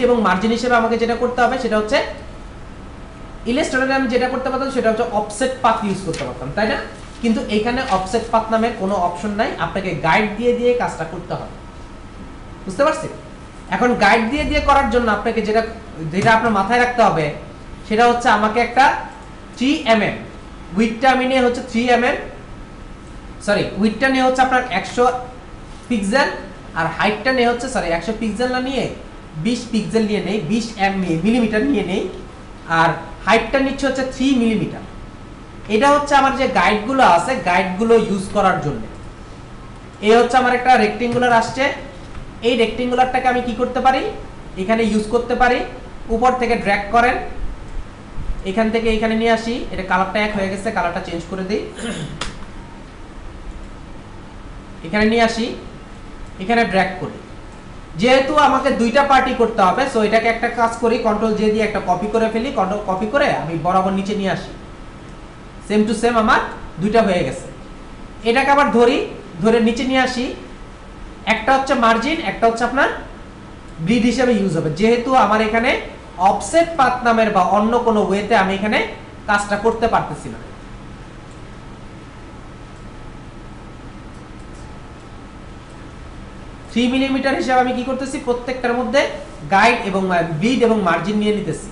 এবং মার্জিন হিসেবে আমাকে যেটা করতে হবে সেটা হচ্ছে ইলাস্ট্রেটরে আমি যেটা করতে পারতাম সেটা হচ্ছে অফসেট পাথ ইউজ করতে পারতাম, তাই না? কিন্তু এখানে অফসেট পাথ নামে কোনো অপশন নাই, আপনাকে গাইড দিয়ে দিয়ে কাজটা করতে হবে। বুঝতে পারছি? এখন গাইড দিয়ে দিয়ে করার জন্য আপনাকে যেটা আপনার মাথায় রাখতে হবে সেটা হচ্ছে আমাকে একটা 3 mm উইডথটা আমি নিয়ে হচ্ছে 3 mm, সরি উইডথটা নিয়ে হচ্ছে আপনার 100 পিক্সেল, আর হাইটটা নিয়ে হচ্ছে 100 পিক্সেল না নিয়ে 20 পিক্সেল নিয়ে নেই, 20 মিলিমিটার নিয়ে নেই, আর হাইটটা নিচ্ছে হচ্ছে 3 মিলিমিটার। এটা হচ্ছে আমার যে গাইডগুলো আছে, গাইডগুলো ইউজ করার জন্য। এই হচ্ছে আমার একটা রেক্টেঙ্গুলার আসছে, এই রেক্টেঙ্গুলারটাকে আমি কি করতে পারি, এখানে ইউজ করতে পারি। উপর থেকে ড্র্যাগ করেন, এখান থেকে এখানে নিয়ে আসি। এটা কালারটা এক হয়ে গেছে, কালারটা চেঞ্জ করে দিই। এখানে নিয়ে আসি, এখানে ড্র্যাগ করি। যেহেতু আমাকে দুইটা পার্টি করতে হবে, সো এটাকে একটা কাজ করি, কন্ট্রোল জে দিয়ে একটা কপি করে ফেলি। কপি করে আমি বরাবর নিচে নিয়ে আসি, সেম টু সেম আমার দুইটা হয়ে গেছে। এটাকে আবার ধরে নিচে নিয়ে আসি। একটা হচ্ছে মার্জিন, একটা হচ্ছে আপনার ব্লিড হিসেবে ইউজ হবে। যেহেতু আমার এখানে অফসেট পাথ নামের বা অন্য কোনো ওয়েতে আমি এখানে কাজটা করতে পারতেছি না। থ্রি মিলিমিটার হিসাবে আমি কি করতেছি, প্রত্যেকটার মধ্যে গাইড এবং ব্লিড এবং মার্জিন নিয়ে নিতেছি।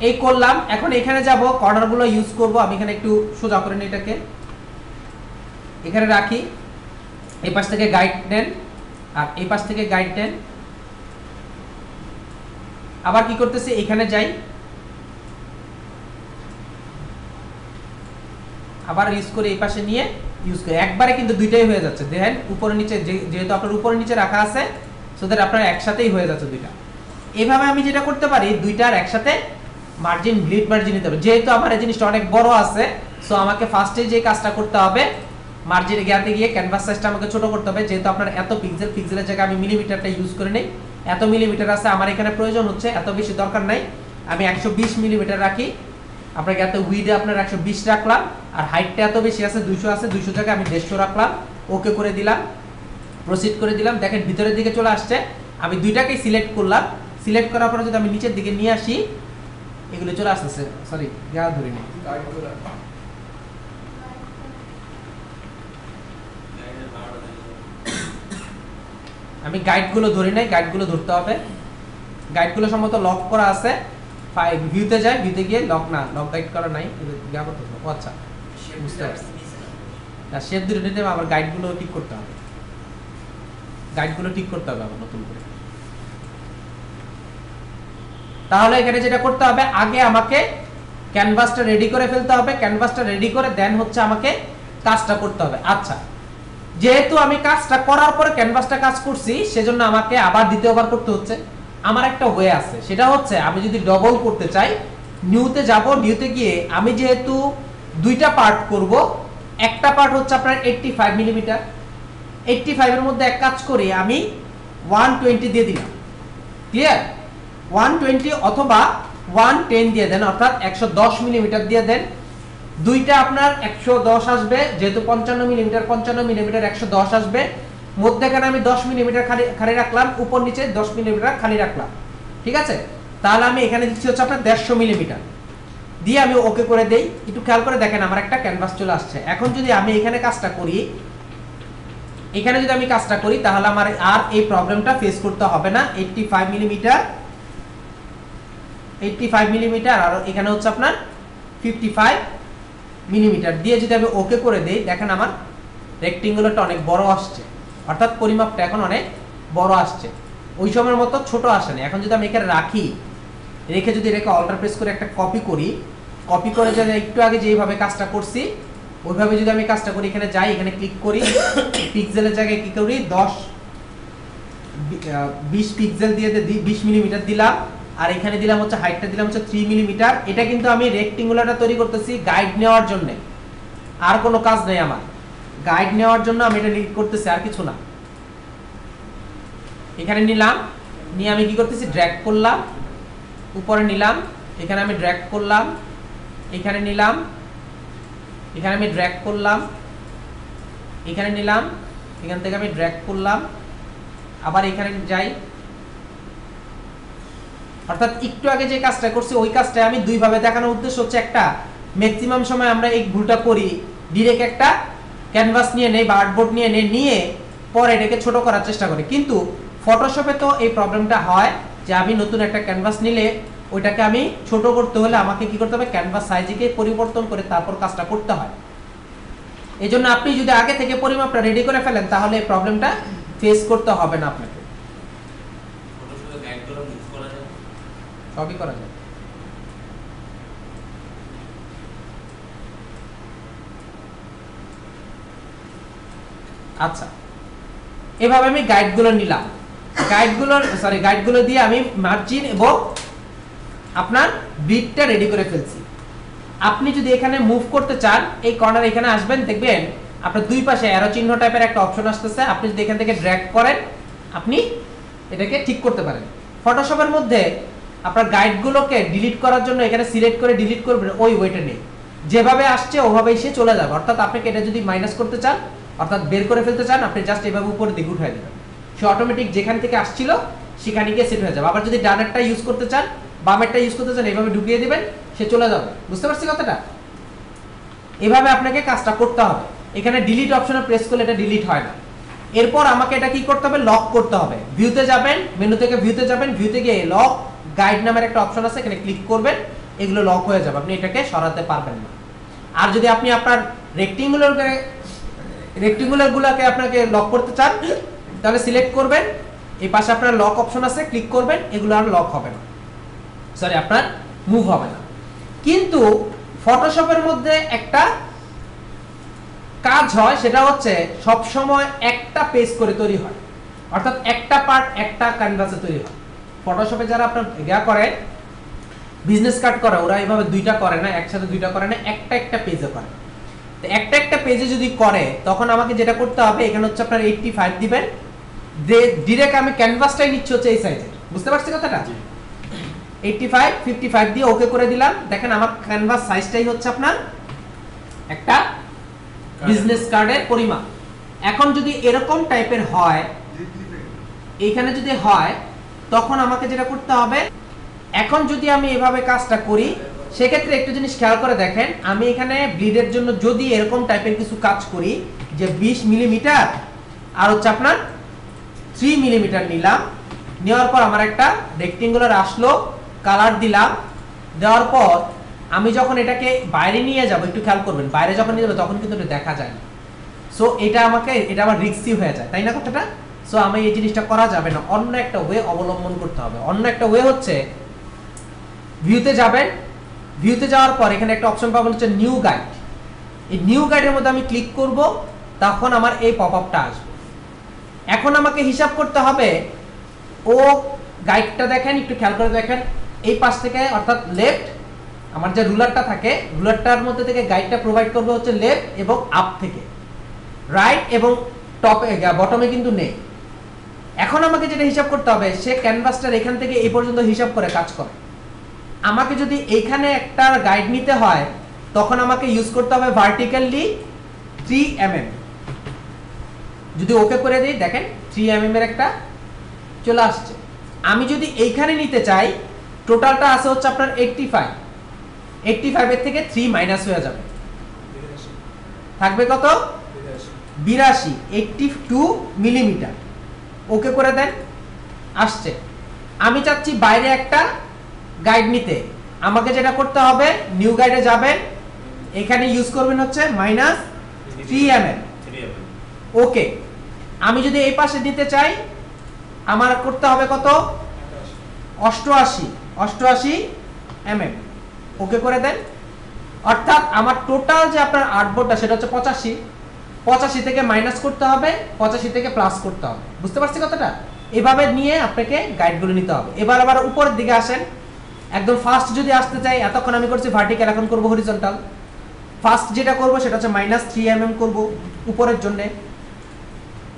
এই করলাম। এখন এখানে যাব, কর্নারগুলো ইউজ করব। আমি এখানে একটু সোজা করে নিই, এটাকে এখানে রাখি। এই পাশ থেকে গাইড নেন আর এই পাশ থেকে গাইড নেন। আবার কি করতেছি, এখানে যাই, আবার ইউজ করে এই পাশে নিয়ে ইউজ করে একবারে কিন্তু দুইটাই হয়ে যাচ্ছে। দেখেন উপরে নিচে, যেহেতু আপনার উপরে নিচে রাখা আছে, সো দ্যাট আপনার একসাথেই হয়ে যাচ্ছে দুইটা। এইভাবে আমি যেটা করতে পারি, দুইটার একসাথে মার্জিন, ব্লিড মার্জিন নিতে হবে। যেহেতু আমার এই জিনিসটা অনেক বড় আছে, সো আমাকে ফার্স্টে যে কাজটা করতে হবে, মার্জিনে গিয়ে ক্যানভাস সাইজটা আমাকে ছোট করতে হবে। যেহেতু আপনার এত পিক্সেল, পিক্সেলের জায়গায় আমি মিলিমিটারটা ইউজ করে নেই। এত মিলিমিটার আছে আমার এখানে প্রয়োজন হচ্ছে, এত বেশি দরকার নাই। আমি 120 মিলিমিটার রাখি। আপনাকে এত উইডে আপনার 120 রাখলাম, আর হাইটটা এত বেশি আছে, 200 আছে, 200 জায়গায় আমি 150 রাখলাম। ওকে করে দিলাম, প্রসিড করে দিলাম। দেখেন ভিতরের দিকে চলে আসছে। আমি দুইটাকেই সিলেক্ট করলাম। সিলেক্ট করার পরে যদি আমি নিচের দিকে নিয়ে আসি, এগুলো চলে আসতেছে। সরি, ধরে নেই। আমি গাইডগুলো ধরি নাই, গাইডগুলো ধরতে হবে। গাইডগুলো সম্ভবত লক করা আছে। ভিউতে যায়, ভিউতে গিয়ে লক গাইড করা নাই। ও আচ্ছা, বুঝতে পারছি। শেপ দুটো নিতে হবে, আবার গাইডগুলো ঠিক করতে হবে। আবার নতুন করে। তাহলে এখানে যেটা করতে হবে, আগে আমাকে ক্যানভাসটা রেডি করে ফেলতে হবে। ক্যানভাসটা রেডি করে দেন হচ্ছে আমাকে কাজটা করতে হবে। আচ্ছা, যেহেতু আমি কাজটা করার পরে ক্যানভাসটা কাজ করছি, সেজন্য আমাকে আবার দ্বিতীয়বার করতে হচ্ছে। আমার একটা ওয়ে আছে, সেটা হচ্ছে আমি যদি ডবল করতে চাই, নিউতে যাব। নিউতে গিয়ে আমি যেহেতু দুইটা পার্ট করব, একটা পার্ট হচ্ছে আপনার 85 মিলিমিটার। 85 এর মধ্যে এক কাজ করি, আমি 120 দিয়ে দিলাম। ক্লিয়ার? 120 অথবা 110 দিয়ে দেন, অর্থাৎ 110 মিলিমিটার দিয়ে দেন। দুইটা আপনার 110 আসবে, যেহেতু 55 মিলিমিটার 110 আসবে। মধ্যখানে আমি 10 মিলিমিটার খালি রাখলাম, উপর নিচে 10 মিলিমিটার খালি রাখলাম। ঠিক আছে? তাহলে আমি এখানে দিচ্ছি হচ্ছে আপনার 150 মিলিমিটার দিয়ে আমি ওকে করে দেই। একটু খেয়াল করে দেখেন, আমার একটা ক্যানভাস চলে আসছে। এখন যদি আমি এখানে কাজটা করি, তাহলে আমার আর এই প্রবলেমটা ফেস করতে হবে না। 85 মিলিমিটার আর এখানে হচ্ছে আপনার 55 মিলিমিটার দিয়ে যদি আমি ওকে করে দেই, দেখেন আমার রেক্টেঙ্গুলারটা অনেক বড় আসছে, অর্থাৎ পরিমাপটা এখন অনেক বড় আসছে। ওই সময়ের মতো ছোট আসে না। এখন যদি আমি এখানে রেখে অল্টার প্রেস করে একটা কপি করে যদি একটু আগে যেভাবে কাজটা করছি ওইভাবে যদি আমি কাজটা করি, এখানে যাই, এখানে ক্লিক করি, পিক্সেলের জায়গায় কি করি, 20 পিক্সেল দিয়ে 20 মিলিমিটার দিলাম। আর এখানে দিলাম হচ্ছে হাইটটা দিলাম হচ্ছে 3 মিলিমিটার। এটা কিন্তু আমি রেক্টেঙ্গুলারটা তৈরি করতেছি গাইড নেওয়ার জন্য, আর কোনো কাজ নেই আমার। গাইড নেওয়ার জন্য আমি এটা করতেছি, আর কিছু না। এখানে নিলাম, নিয়ে আমি কি করতেছি, ড্র্যাগ করলাম, উপরে নিলাম, এখানে আমি ড্র্যাগ করলাম, এখানে নিলাম, এখানে আমি ড্র্যাগ করলাম, এখানে নিলাম, এখান থেকে আমি ড্র্যাগ করলাম, আবার এখানে যাই। অর্থাৎ একটু আগে যে কাজটা করছি ওই কাজটা আমি দুইভাবে দেখানোর উদ্দেশ্য হচ্ছে, একটা ম্যাক্সিমাম সময় আমরা এই ভুলটা করি, ডিরেক্ট একটা ক্যানভাস নিয়ে নেই বা আর্টবোর্ড নিয়ে পরে এটাকে ছোট করার চেষ্টা করি। কিন্তু ফটোশপে তো এই প্রবলেমটা হয় যে আমি নতুন একটা ক্যানভাস নিলে ওইটাকে আমি ছোট করতে হলে আমাকে কি করতে হবে, ক্যানভাস সাইজকে পরিবর্তন করে তারপর কাজটা করতে হয়। এই জন্য আপনি যদি আগে থেকে পরিমাপটা রেডি করে ফেলেন তাহলে এই প্রবলেমটা ফেস করতে হবে না আপনাকে। ফটোশপে গাইডগুলো মুভ করা যায়? সবই করা যায়। আচ্ছা, এভাবে আমি গাইডগুলো নিলাম, গাইডগুলো দিয়ে আমি মার্জিন এবং আপনার বিটটা রেডি করে ফেলছি। আপনি যদি এখানে মুভ করতে চান এই কর্নার এখানে আসবেন, দেখবেন আপনার দুই পাশে অ্যারো চিহ্ন টাইপের একটা অপশন আসতেছে। আপনি যদি এখান থেকে ড্র্যাগ করেন আপনি এটাকে ঠিক করতে পারেন। ফটোশপের মধ্যে আপনার গাইডগুলোকে ডিলিট করার জন্য এখানে সিলেক্ট করে ডিলিট করবেন, ওই ওয়েটা নেই, যেভাবে আসছে ওভাবেই সে চলে যাবে। অর্থাৎ আপনাকে এটা যদি মাইনাস করতে চান অর্থাৎ বের করে ফেলতে চান আপনি জাস্ট এভাবে উপরে দিকে উঠাই দেবেন, সে অটোমেটিক যেখান থেকে আসছিল সেখানে গিয়ে সেট হয়ে যাবে। আবার যদি ডানেরটা ইউজ করতে চান বামেরটা ইউজ করতে চান এইভাবে ঢুকিয়ে দিবেন, সে চলে যাবে। বুঝতে পারছি কথাটা? এভাবে আপনাকে কাজটা করতে হবে। এখানে ডিলিট অপশনে প্রেস করলে এটা ডিলিট হয় না। এরপর আমাকে এটা কি করতে হবে, লক করতে হবে। ভিউতে যাবেন, মেনু থেকে ভিউতে যাবেন, ভিউতে গিয়ে লক গাইড নামের একটা অপশন আছে, এখানে ক্লিক করবেন, এগুলো লক হয়ে যাবে, আপনি এটাকে সরাতে পারবেন না। আর যদি আপনি আপনার রেক্টেঙ্গুলার গুলোকে আপনাকে লক করতে চান তাহলে সিলেক্ট করবেন, এই পাশে আপনার লক অপশন আছে, ক্লিক করবেন, এগুলো আর লক হবে না, সরি আপনার মুভ হবে না। কিন্তু ফটোশপের মধ্যে একটা কাজ হয়, সেটা হচ্ছে সব সময় একটা পেজ করে তৈরি হয়, অর্থাৎ একটা পার্ট একটা ক্যানভাসে তৈরি হয়। ফটোশপে যারা আপনার ইয়া করে বিজনেস কার্ড করে ওরা এইভাবে দুইটা করে না, একসাথে দুইটা করে না, একটা একটা পেজে করে। তো একটা একটা পেজে যদি করে তখন আমাকে যেটা করতে হবে এখানে হচ্ছে আপনার 85 দিবেন, ডিরেক্ট আমি ক্যানভাসটাই নিচ্ছি হচ্ছে এই সাইজের। বুঝতে পারছি কথাটা? 85 55 দিয়ে ওকে করে দিলাম। দেখেন আমার ক্যানভাস সাইজটাই হচ্ছে আপনার একটা বিজনেস কার্ডের পরিমাপ। এখন যদি এরকম টাইপের হয়, এইখানে যদি হয় তখন আমাকে যেটা করতে হবে, এখন যদি আমি এভাবে কাজটা করি সেক্ষেত্রে একটু জিনিস খেয়াল করে দেখেন, আমি এখানে ব্লিডের জন্য যদি এরকম টাইপের কিছু কাজ করি যে 20 মিলিমিটার আর হচ্ছে আপনার 3 মিলিমিটার নিলাম, নেওয়ার পর আমার একটা রেক্টেঙ্গুলার আসলো, কালার দিলাম, দেওয়ার পর আমি যখন এটাকে বাইরে নিয়ে যাব, একটু খেয়াল করবেন বাইরে যখন নিয়ে যাবো তখন কিন্তু এটা দেখা যায় না। সো এটা আমার রিস্কি হয়ে যায়, তাই না কথাটা? সো আমি এই জিনিসটা করা যাবে না, অন্য একটা ওয়ে অবলম্বন করতে হবে। অন্য একটা ওয়ে হচ্ছে ভিউতে যাবেন, ভিউতে যাওয়ার পর এখানে একটা অপশন পাবেন হচ্ছে নিউ গাইড। এই নিউ গাইডের মধ্যে আমি ক্লিক করব, তখন আমার এই পপআপটা আসবে। এখন আমাকে হিসাব করতে হবে, ও গাইডটা দেখেন একটু খেয়াল করে দেখেন, এই পাশ থেকে অর্থাৎ লেফট আমার যে রুলারটা থাকে রুলারটার মধ্যে থেকে গাইডটা প্রোভাইড করবে হচ্ছে লেফট এবং আপ থেকে, রাইট এবং টপে বটমে কিন্তু নেই। এখন আমাকে যেটা হিসাব করতে হবে, সে ক্যানভাসটার এখান থেকে এই পর্যন্ত হিসাব করে কাজ করে। আমাকে যদি এইখানে একটা গাইড নিতে হয় তখন আমাকে ইউজ করতে হবে ভার্টিক্যালি 3 mm। যদি ওকে করে দিই দেখেন 3 mm এর একটা চলে আসছে। আমি যদি এইখানে নিতে চাই টোটালটা আছে হচ্ছে আপনার 85 এর থেকে 3 মাইনাস হয়ে যাবে, থাকবে কত 82 মিলিমিটার। ওকে করে দেন, আসছে। আমি চাচ্ছি বাইরে একটা গাইড নিতে, আমাকে যেটা করতে হবে নিউ গাইডে যাবেন, এখানে ইউজ করবেন হচ্ছে -3 mm। ওকে, আমি যদি এই পাশে দিতে চাই আমার করতে হবে কত 88 mm। ওকে করে দেন, অর্থাৎ আমার টোটাল যে আপনার আর্টবোর্ডটা সেটা হচ্ছে 85 থেকে মাইনাস করতে হবে, 85 থেকে প্লাস করতে হবে। বুঝতে পারছি কথাটা? এভাবে নিয়ে আপনাকে গাইডগুলো নিতে হবে। এবার আবার উপরের দিকে আসেন, একদম ফার্স্ট যদি আসতে চাই, এতক্ষণ আমি করছি ভার্টিক্যাল, এখন করব হরিজন্টাল। ফার্স্ট যেটা করব সেটা হচ্ছে -3 mm করব উপরের জন্য,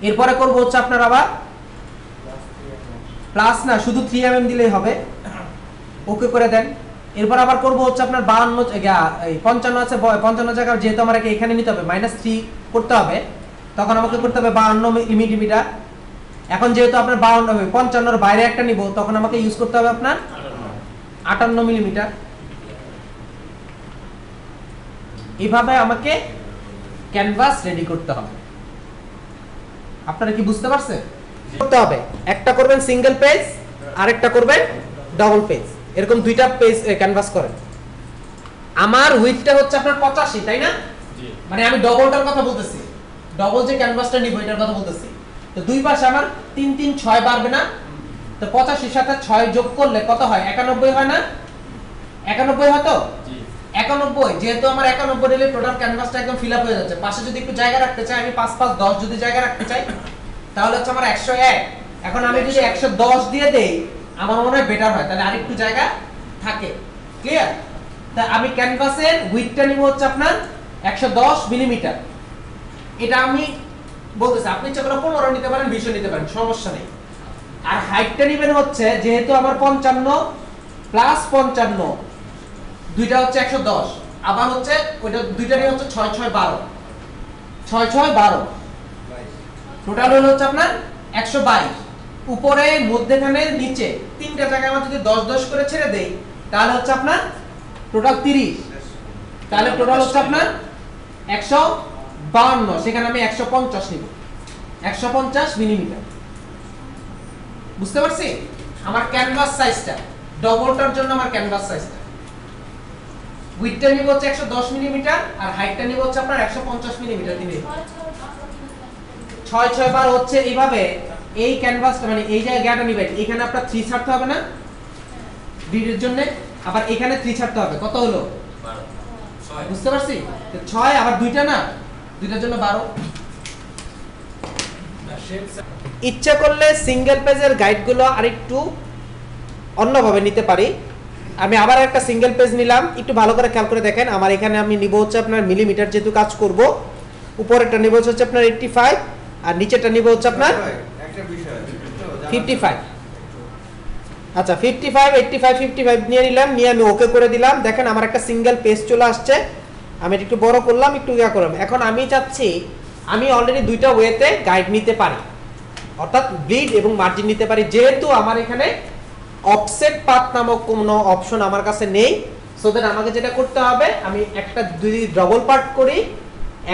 এরপরে করব হচ্ছে আপনার আবার প্লাস না শুধু 3 mm দিলেই হবে, ওকে করে দেন। এরপর আবার করব হচ্ছে আপনার 55 আছে, 55 জায়গা যেহেতু আমাকে এখানে নিতে হবে -3 করতে হবে, তখন আমাকে করতে হবে 52 মিলিমিটার। এখন যেহেতু আপনার 55 এর বাইরে একটা নিব, তখন আমাকে ইউজ করতে হবে আপনার 58 মিলিমিটার। এইভাবে আমাকে ক্যানভাস রেডি করতে হবে। আপনারা কি বুঝতে পারছেন? করতে হবে, একটা করবেন সিঙ্গেল পেজ, আরেকটা করবেন ডাবল পেজ, এরকম দুইটা পেজ ক্যানভাস করেন। আমার উইডথটা হচ্ছে আপনার 85, তাই না? জি। মানে আমি ডবলটার কথা বলতেছি, ডবল যে ক্যানভাসটা নিব এটার কথা বলতেছি। তো দুই পাশে আমার 3 3 6 বাড়বে না? তো 85 সাথে 6 যোগ করলে কত হয়? 91 হয় না? 91 হয় তো? জি 91। যেহেতু আমার 91 নিলে টোটাল ক্যানভাসটা একদম ফিল আপ হয়ে যাচ্ছে। পাশে যদি একটু জায়গা রাখতে চাই, আমি 5 5 10 যদি জায়গা রাখতে চাই তাহলে হচ্ছে আমার 101। এখন আমি যদি 110 দিয়ে দেই আমার মনে হয় বেটার হয়, তাহলে আরেকটু জায়গা থাকে। ক্লিয়ার? তা আমি ক্যানভাসের উইডথটা নিব হচ্ছে আপনার 110 মিলিমিটার। এটা আমি বলতেছি, আপনি ইচ্ছা করলে 15 নিতে পারেন, 20 নিতে পারেন, সমস্যা নেই। আর হাইটটা নেবেন হচ্ছে, যেহেতু আমার 55 প্লাস 55 দুইটা হচ্ছে 110, আবার হচ্ছে ওইটা দুইটারই হচ্ছে 6 6 12, 6 6 12, টোটাল হলো হচ্ছে আপনার 122। উপরে, মধ্যখানে, নিচে তিনটা জায়গায় আমরা যদি 10 10 করে ছেড়ে দেই তাহলে হচ্ছে আপনার টোটাল 30। তাহলে টোটাল হচ্ছে আপনার 152, সেখানে আমি 150 নিব, 150 মিলিমিটার। বুঝতে পারছি? আমার ক্যানভাস সাইজটা, ডবলটার জন্য আমার ক্যানভাস সাইজটা, উইডথটা নিব হচ্ছে 110 মিলিমিটার আর হাইটটা নিব হচ্ছে আপনার 150 মিলিমিটার দিবে। 6 6 বার হচ্ছে এইভাবে এই ক্যানভাসটা, মানে এই জায়গাটা নিবেন, এখানে আপনার 3 ছাড়তে হবে না ডিডের জন্য, আবার এখানে 3 ছাড়তে হবে। কত হলো? 12 6 বুঝতে পারছি? তো 6 আবার দুইটা না, দুইটার জন্য 12। ইচ্ছা করলে সিঙ্গেল পেজের গাইডগুলো আরেকটু অন্যভাবে নিতে পারি। আমি আবার একটা সিঙ্গেল পেজ নিলাম, একটু ভালো করে খেয়াল করে দেখেন। আমার এখানে আমি নিব হচ্ছে আপনার মিলিমিটার, যেহেতু কাজ করব। উপরেরটা নিব হচ্ছে আপনার 85 আর নিচেরটা নিব হচ্ছে আপনার একটা বিষয় 55। আচ্ছা 55 85 55 নিয়ে নিলাম, নিয়ে আমি ওকে করে দিলাম। দেখেন আমার একটা সিঙ্গেল পেজ চলে আসছে। আমি একটু বড় করলাম, একটু ইয়া করলাম। এখন আমি চাচ্ছি আমি অলরেডি দুইটা ওয়েতে গাইড নিতে পারি, অর্থাৎ ব্লিড এবং মার্জিন নিতে পারি। যেহেতু আমার এখানে অফসেট পাথ নামক কোনো অপশন আমার কাছে নেই, সো দ্যাট আমাকে যেটা করতে হবে, আমি একটা যদি ডবল পার্ট করি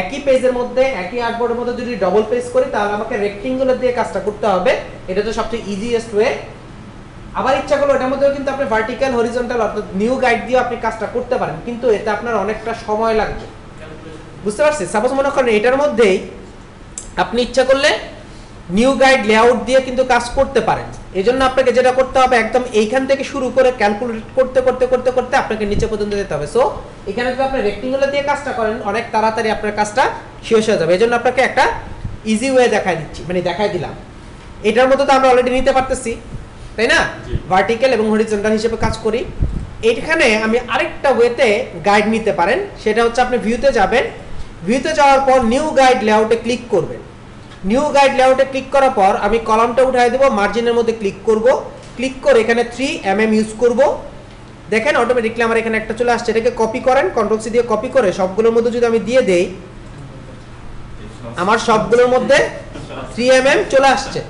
একই পেজের মধ্যে, একই আর্টবোর্ডের মধ্যে যদি ডবল পেজ করি তাহলে আমাকে রেক্টেঙ্গুলার দিয়ে কাজটা করতে হবে। এটা তো সবচেয়ে ইজিয়েস্ট ওয়ে। আবার ইচ্ছা করলে এটার মধ্যেও কিন্তু আপনি ভার্টিক্যাল, হরিজন্টাল অর্থাৎ নিউ গাইড দিয়ে আপনি কাজটা করতে পারেন, কিন্তু এতে আপনার অনেকটা সময় লাগবে। বুঝতে পারছি? সাপোজ মনে করেন এটার মধ্যেই আপনি ইচ্ছা করলে নিউ গাইড লেআউট দিয়ে কিন্তু কাজ করতে পারেন। এই জন্য আপনাকে যেটা করতে হবে, একদম এইখান থেকে শুরু করে ক্যালকুলেট করতে করতে করতে করতে আপনাকে নিচে পর্যন্ত যেতে হবে। সো এখানে যদি আপনি রেক্টেঙ্গুলার দিয়ে কাজটা করেন অনেক তাড়াতাড়ি আপনার কাজটা শেষ হয়ে যাবে। এই জন্য আপনাকে একটা ইজি ওয়ে দেখাই দিচ্ছি, মানে দেখাই দিলাম। এটার মধ্যে তো আমরা অলরেডি নিতে পারতেছি, তাই না? ভার্টিক্যাল এবং হরিজন্টাল হিসেবে কাজ করি। এইখানে আমি আরেকটা ওয়েতে গাইড নিতে পারেন, সেটা হচ্ছে আপনি ভিউতে যাবেন, ভিউতে যাওয়ার পর নিউ গাইড লেআউটে ক্লিক করবেন। নিউ গাইড লেআউটে ক্লিক করার পর আমি কলামটা উঠাই দেব, মার্জিনের মধ্যে ক্লিক করব, ক্লিক করে এখানে 3 mm ইউজ করব। দেখেন অটোমেটিকলি আমার এখানে একটা চলে আসছে। এটাকে কপি করেন, কন্ট্রোল সি দিয়ে কপি করে সবগুলোর মধ্যে যদি আমি দিয়ে দেই, আমার সবগুলোর মধ্যে 3 mm চলে আসছে।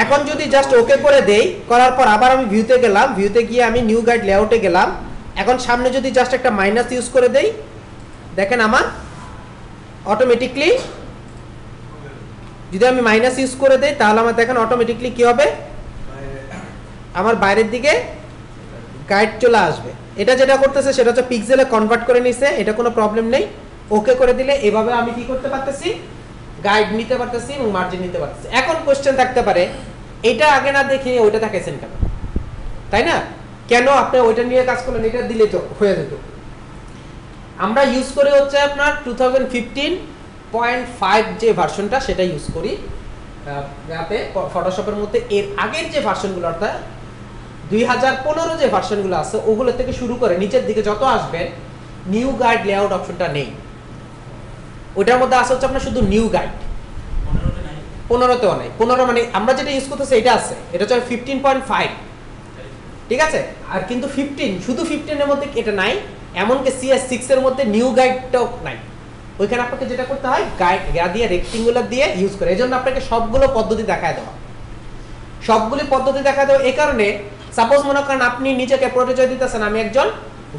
এখন যদি জাস্ট ওকে করে দেই, করার পর আবার আমি ভিউতে গেলাম, ভিউতে গিয়ে আমি নিউ গাইড লেআউটে গেলাম। এখন সামনে যদি জাস্ট একটা মাইনাস ইউজ করে দেই, দেখেন আমার অটোমেটিকলি, যদি আমি মাইনাস ইউজ করে দেই তাহলে আমার দেখেন অটোমেটিকলি কি হবে, আমার বাইরের দিকে গাইড চলে আসবে। এটা যেটা করতেছে সেটা হচ্ছে পিক্সেলে কনভার্ট করে নিছে, এটা কোনো প্রবলেম নেই। ওকে করে দিলে এভাবে আমি কি করতে পারতেছি, গাইড নিতে পারতেছি এবং মার্জিন নিতে পারতেছি। এখন কোশ্চেন থাকতে পারে, এটা আগে না দেখে ওইটা দেখাইছেন কেন, তাই না? কেন আপনি ওইটা নিয়ে কাজ করলেন, এটা দিলে তো হয়ে যেত। আমরা ইউজ করে হচ্ছে আপনার 2015.5 যে ভার্সনটা সেটা ইউজ করি যাতে ফটোশপের মধ্যে। এর আগের যে ভার্সনগুলো অর্থাৎ 2015 যে ভার্সনগুলো আছে ওগুলো থেকে শুরু করে নিচের দিকে যত আসবেন, নিউ গাইড লেআউট অপশনটা নেই। ওটার মধ্যে আছে হচ্ছে আপনার শুধু নিউ গাইড। 15তেও নেই। 15 মানে আমরা যেটা ইউজ করতেছি এটা আছে, এটা হচ্ছে 15.5, ঠিক আছে? আর কিন্তু 15, শুধু 15 এর মধ্যে এটা নাই, এমনকি CS6 এর মধ্যে নিউ গাইডটাও নাই। ওইখানে আপনাকে যেটা করতে হয়, গাইড দিয়ে রেক্টেঙ্গুলার দিয়ে ইউজ করে। এজন্য আপনাকে সবগুলো পদ্ধতি দেখায় দেওয়া, সবগুলি পদ্ধতি দেখায় দেওয়া। এই কারণে সাপোজ মনে করেন আপনি নিজেকে পরিচয় দিতেছেন আমি একজন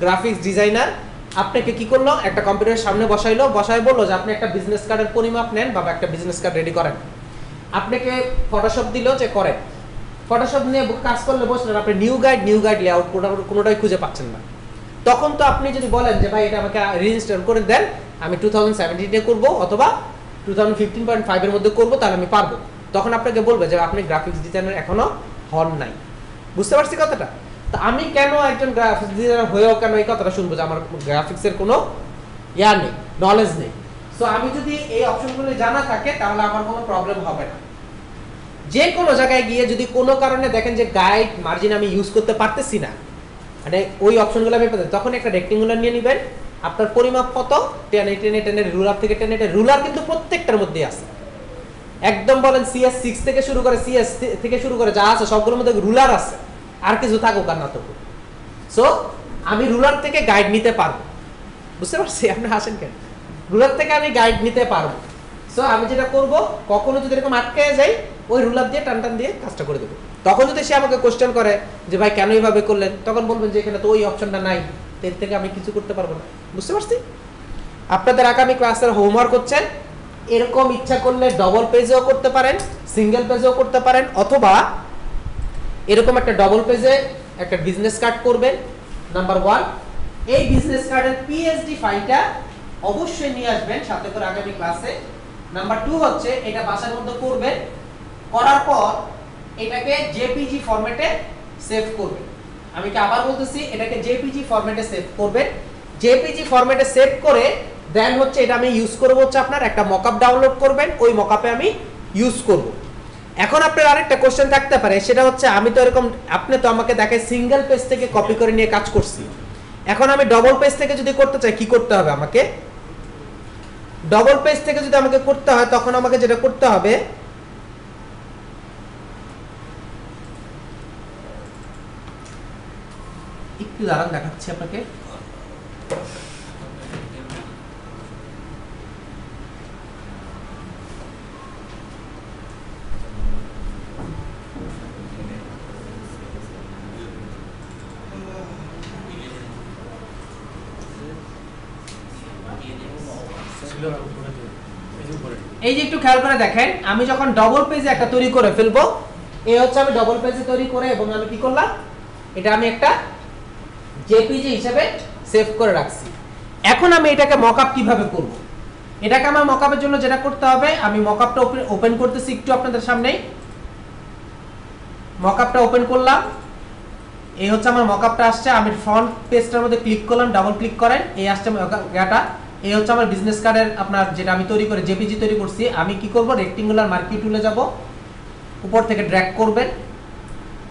গ্রাফিক্স ডিজাইনার, আপনাকে কি করলো, একটা কম্পিউটারের সামনে বসাইলো, বসায় বললো যে আপনি একটা বিজনেস কার্ডের পরিমাপ নেন বা একটা বিজনেস কার্ড রেডি করেন। আপনাকে ফটোশপ দিল যে করেন, ফটোশপ নিয়ে কাজ করলে বসলেন, আপনি নিউ গাইড লেআউট কোনোটাই খুঁজে পাচ্ছেন না। তখন তো আপনি যদি বলেন যে ভাই এটা আমাকে রেজিস্টার করে দেন, আমি 2017 এ করব অথবা 2015.5 এর মধ্যে করব, তাহলে আমি পারবো। তখন আপনাকে বলবে যে আপনি গ্রাফিক্স ডিজাইনার এখনো হন নাই। বুঝতে পারছি কথাটা? তো আমি কেন একজন গ্রাফিক্স ডিজাইনার হয়েও কেন এই কথাটা শুনবো যে আমার গ্রাফিক্সের কোনো ইয়া নেই, নলেজ নেই। সো আমি যদি এই অপশনগুলো জানা থাকে তাহলে আমার কোনো প্রবলেম হবে না। যে কোনো জায়গায় গিয়ে যদি কোনো কারণে দেখেন যে গাইড মার্জিন আমি ইউজ করতে পারতেছি না, মানে ওই অপশনগুলো আমি পেতে, তখন একটা রেক্টেঙ্গুলার নিয়ে নেবেন। আপনার পরিমাপ কত, টেনে রুলার থেকে টেনে, রুলার কিন্তু প্রত্যেকটার মধ্যে আছে। একদম বলেন CS6 থেকে শুরু করে CS থেকে শুরু করে যা আছে সবগুলোর মধ্যে রুলার আছে, আর কিছু থাকুক আর না থাকুক। সো আমি রুলার থেকে গাইড নিতে পারবো। বুঝতে পারছি? আপনি হাসেন কেন? রুলার থেকে আমি গাইড নিতে পারবো। সো আমি যেটা করব, কখনো যদি এরকম আটকে যাই, ওই রুলার দিয়ে টান টান দিয়ে কাজটা করে দেবো। তখন যদি সে আমাকে কোশ্চেন করে যে ভাই কেন এইভাবে করলেন, তখন বলবেন যে এখানে তো ওই অপশনটা নাই, এর থেকে আমি কিছু করতে পারবো না। বুঝতে পারছি? আপনাদের আগামী ক্লাসের হোমওয়ার্ক হচ্ছে এরকম ইচ্ছা করলে ডবল পেজেও করতে পারেন, সিঙ্গেল পেজেও করতে পারেন, অথবা এরকম একটা ডবল পেজে একটা বিজনেস কার্ড করবেন। নাম্বার 1, এই বিজনেস কার্ডের পিএসডি ফাইলটা অবশ্যই নিয়ে আসবেন সাথে করে আগামী ক্লাসে। নাম্বার 2 হচ্ছে এটা বাসার মধ্যে করবেন, করার পর এটাকে জেপিজি ফরম্যাটে সেভ করবেন। আমি কি আবার বলতেছি, এটাকে জেপিজি ফরম্যাটে সেভ করবেন। জেপিজি ফরম্যাটে সেভ করে দেন হচ্ছে এটা আমি ইউজ করব হচ্ছে আপনার একটা মকআপ ডাউনলোড করবেন, ওই মকআপে আমি ইউজ করব। এখন আপনার আরেকটা কোশ্চেন থাকতে পারে, সেটা হচ্ছে আমি তো এরকম, আপনি তো আমাকে দেখে সিঙ্গেল পেজ থেকে কপি করে নিয়ে কাজ করছি, এখন আমি ডবল পেজ থেকে যদি করতে চাই কি করতে হবে আমাকে? ডবল পেজ থেকে যদি আমাকে করতে হয় তখন আমাকে যেটা করতে হবে, একটু দাঁড়ান দেখাচ্ছি আপনাকে। এই যে একটু খেয়াল করে দেখেন, আমি যখন ডবল পেজে একটা তৈরি করে ফেলবো, এই হচ্ছে আমি ডবল পেজে তৈরি করে, এবং আমি কি করলাম, এটা আমি একটা জেপিজি হিসেবে সেভ করে রাখছি। এখন আমি এটাকে মকআপ কিভাবে করব? এটাকে আমার মকআপের জন্য যেটা করতে হবে, আমি মকআপটা ওপেন করতেছি একটু আপনাদের সামনেই। মকআপটা ওপেন করলাম, এই হচ্ছে আমার মকআপটা আসছে। আমি ফ্রন্ট পেজটার মধ্যে ক্লিক করলাম, ডাবল ক্লিক করেন, এই আসছে মকআপটা। এই হচ্ছে আমার বিজনেস কার্ডের আপনার যেটা আমি তৈরি করে জেপিজি তৈরি করছি। আমি কি করব, রেক্টেঙ্গুলার মার্কি টুলে যাব, উপর থেকে ড্র্যাগ করবেন।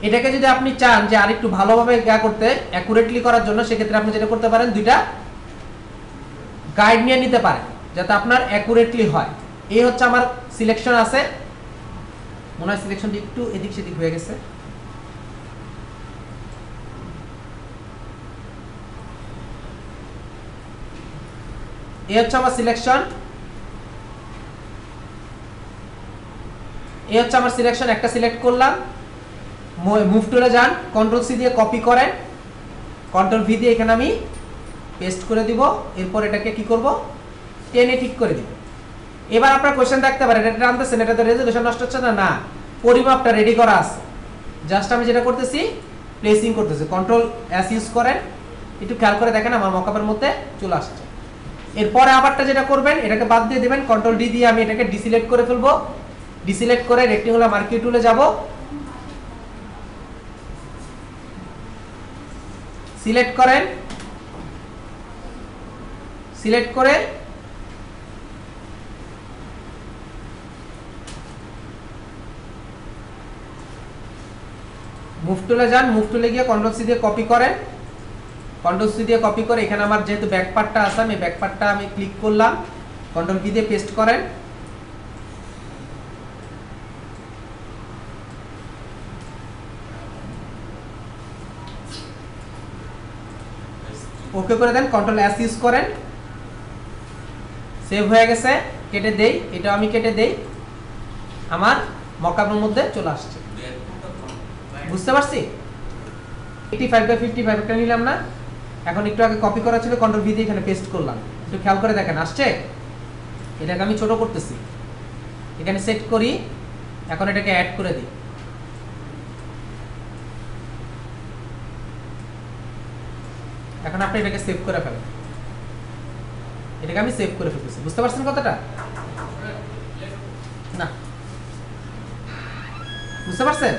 এটাকে যদি আপনি চান যে আরেকটু ভালোভাবে করতে, অ্যাকুরেটলি করার জন্য, সেক্ষেত্রে আপনি যেটা করতে পারেন, দুইটা গাইড নিয়ে নিতে পারেন যাতে আপনার অ্যাকুরেটলি হয়। এই হচ্ছে আমার সিলেকশন আছে, মনে হয় সিলেকশনটি একটু এদিক সেদিক হয়ে গেছে। এই হচ্ছে আমার সিলেকশন, এই হচ্ছে আমার সিলেকশন। একটা সিলেক্ট করলাম, মুভ টুলে যান, কন্ট্রোল সি দিয়ে কপি করেন, কন্ট্রোল ভি দিয়ে এখানে আমি পেস্ট করে দিব। এরপর এটাকে কি করব, টেনে ঠিক করে দিব। এবার আপনার কোশ্চেন থাকতে পারে, এটা টানতেছেন, এটা তো রেজোলিউশন নষ্ট হচ্ছে না? না, পরিমাপটা রেডি করা আছে। জাস্ট আমি যেটা করতেছি, প্লেসিং করতেছি। কন্ট্রোল এস ইউজ করেন, একটু খেয়াল করে দেখেন আমার মকআপের মধ্যে চলে আসছে। এরপরে আবারটা যেটা করবেন, এটাকে বাদ দিয়ে দিবেন, কন্ট্রোল ডি দিয়ে আমি এটাকে ডিসিলেক্ট করে ফেলবো। ডিসিলেক্ট করে রেক্টেঙ্গুলার মার্কি টুলে যাব, সিলেক্ট করেন, সিলেক্ট করে মুভ টুলে যান, মুভ টুলে গিয়ে কন্ট্রোল সি দিয়ে কপি করেন, কন্ট্রোল সি দিয়ে কপি করে এখানে আমার যেহেতু ব্যাক পার্টটা আছে, আমি ব্যাক পার্টটা আমি ক্লিক করলাম, কন্ট্রোল ভি দিয়ে পেস্ট করেন। ওকে করে দেন, কন্ট্রোল এস ইউজ করেন, সেভ হয়ে গেছে। কেটে দেই, এটা আমি কেটে দেই, আমার মকআপের মধ্যে চলে আসছে। বুঝতে পারছি? 85/55 একটা নিলাম না, এখন একটু আগে কপি করা ছিল, কন্ট্রোল ভি দিয়ে এখানে পেস্ট করলাম। একটু খেয়াল করে দেখেন আসছে। এটাকে আমি ছোট করতেছি, এখানে সেট করি, এখন এটাকে অ্যাড করে দিই। এখন আপনি এটাকে সেভ করে ফেলেন। এটাকে আমি সেভ করে ফেলতেছি, বুঝতে পারছেন কথাটা? না, বুঝতে পারছেন?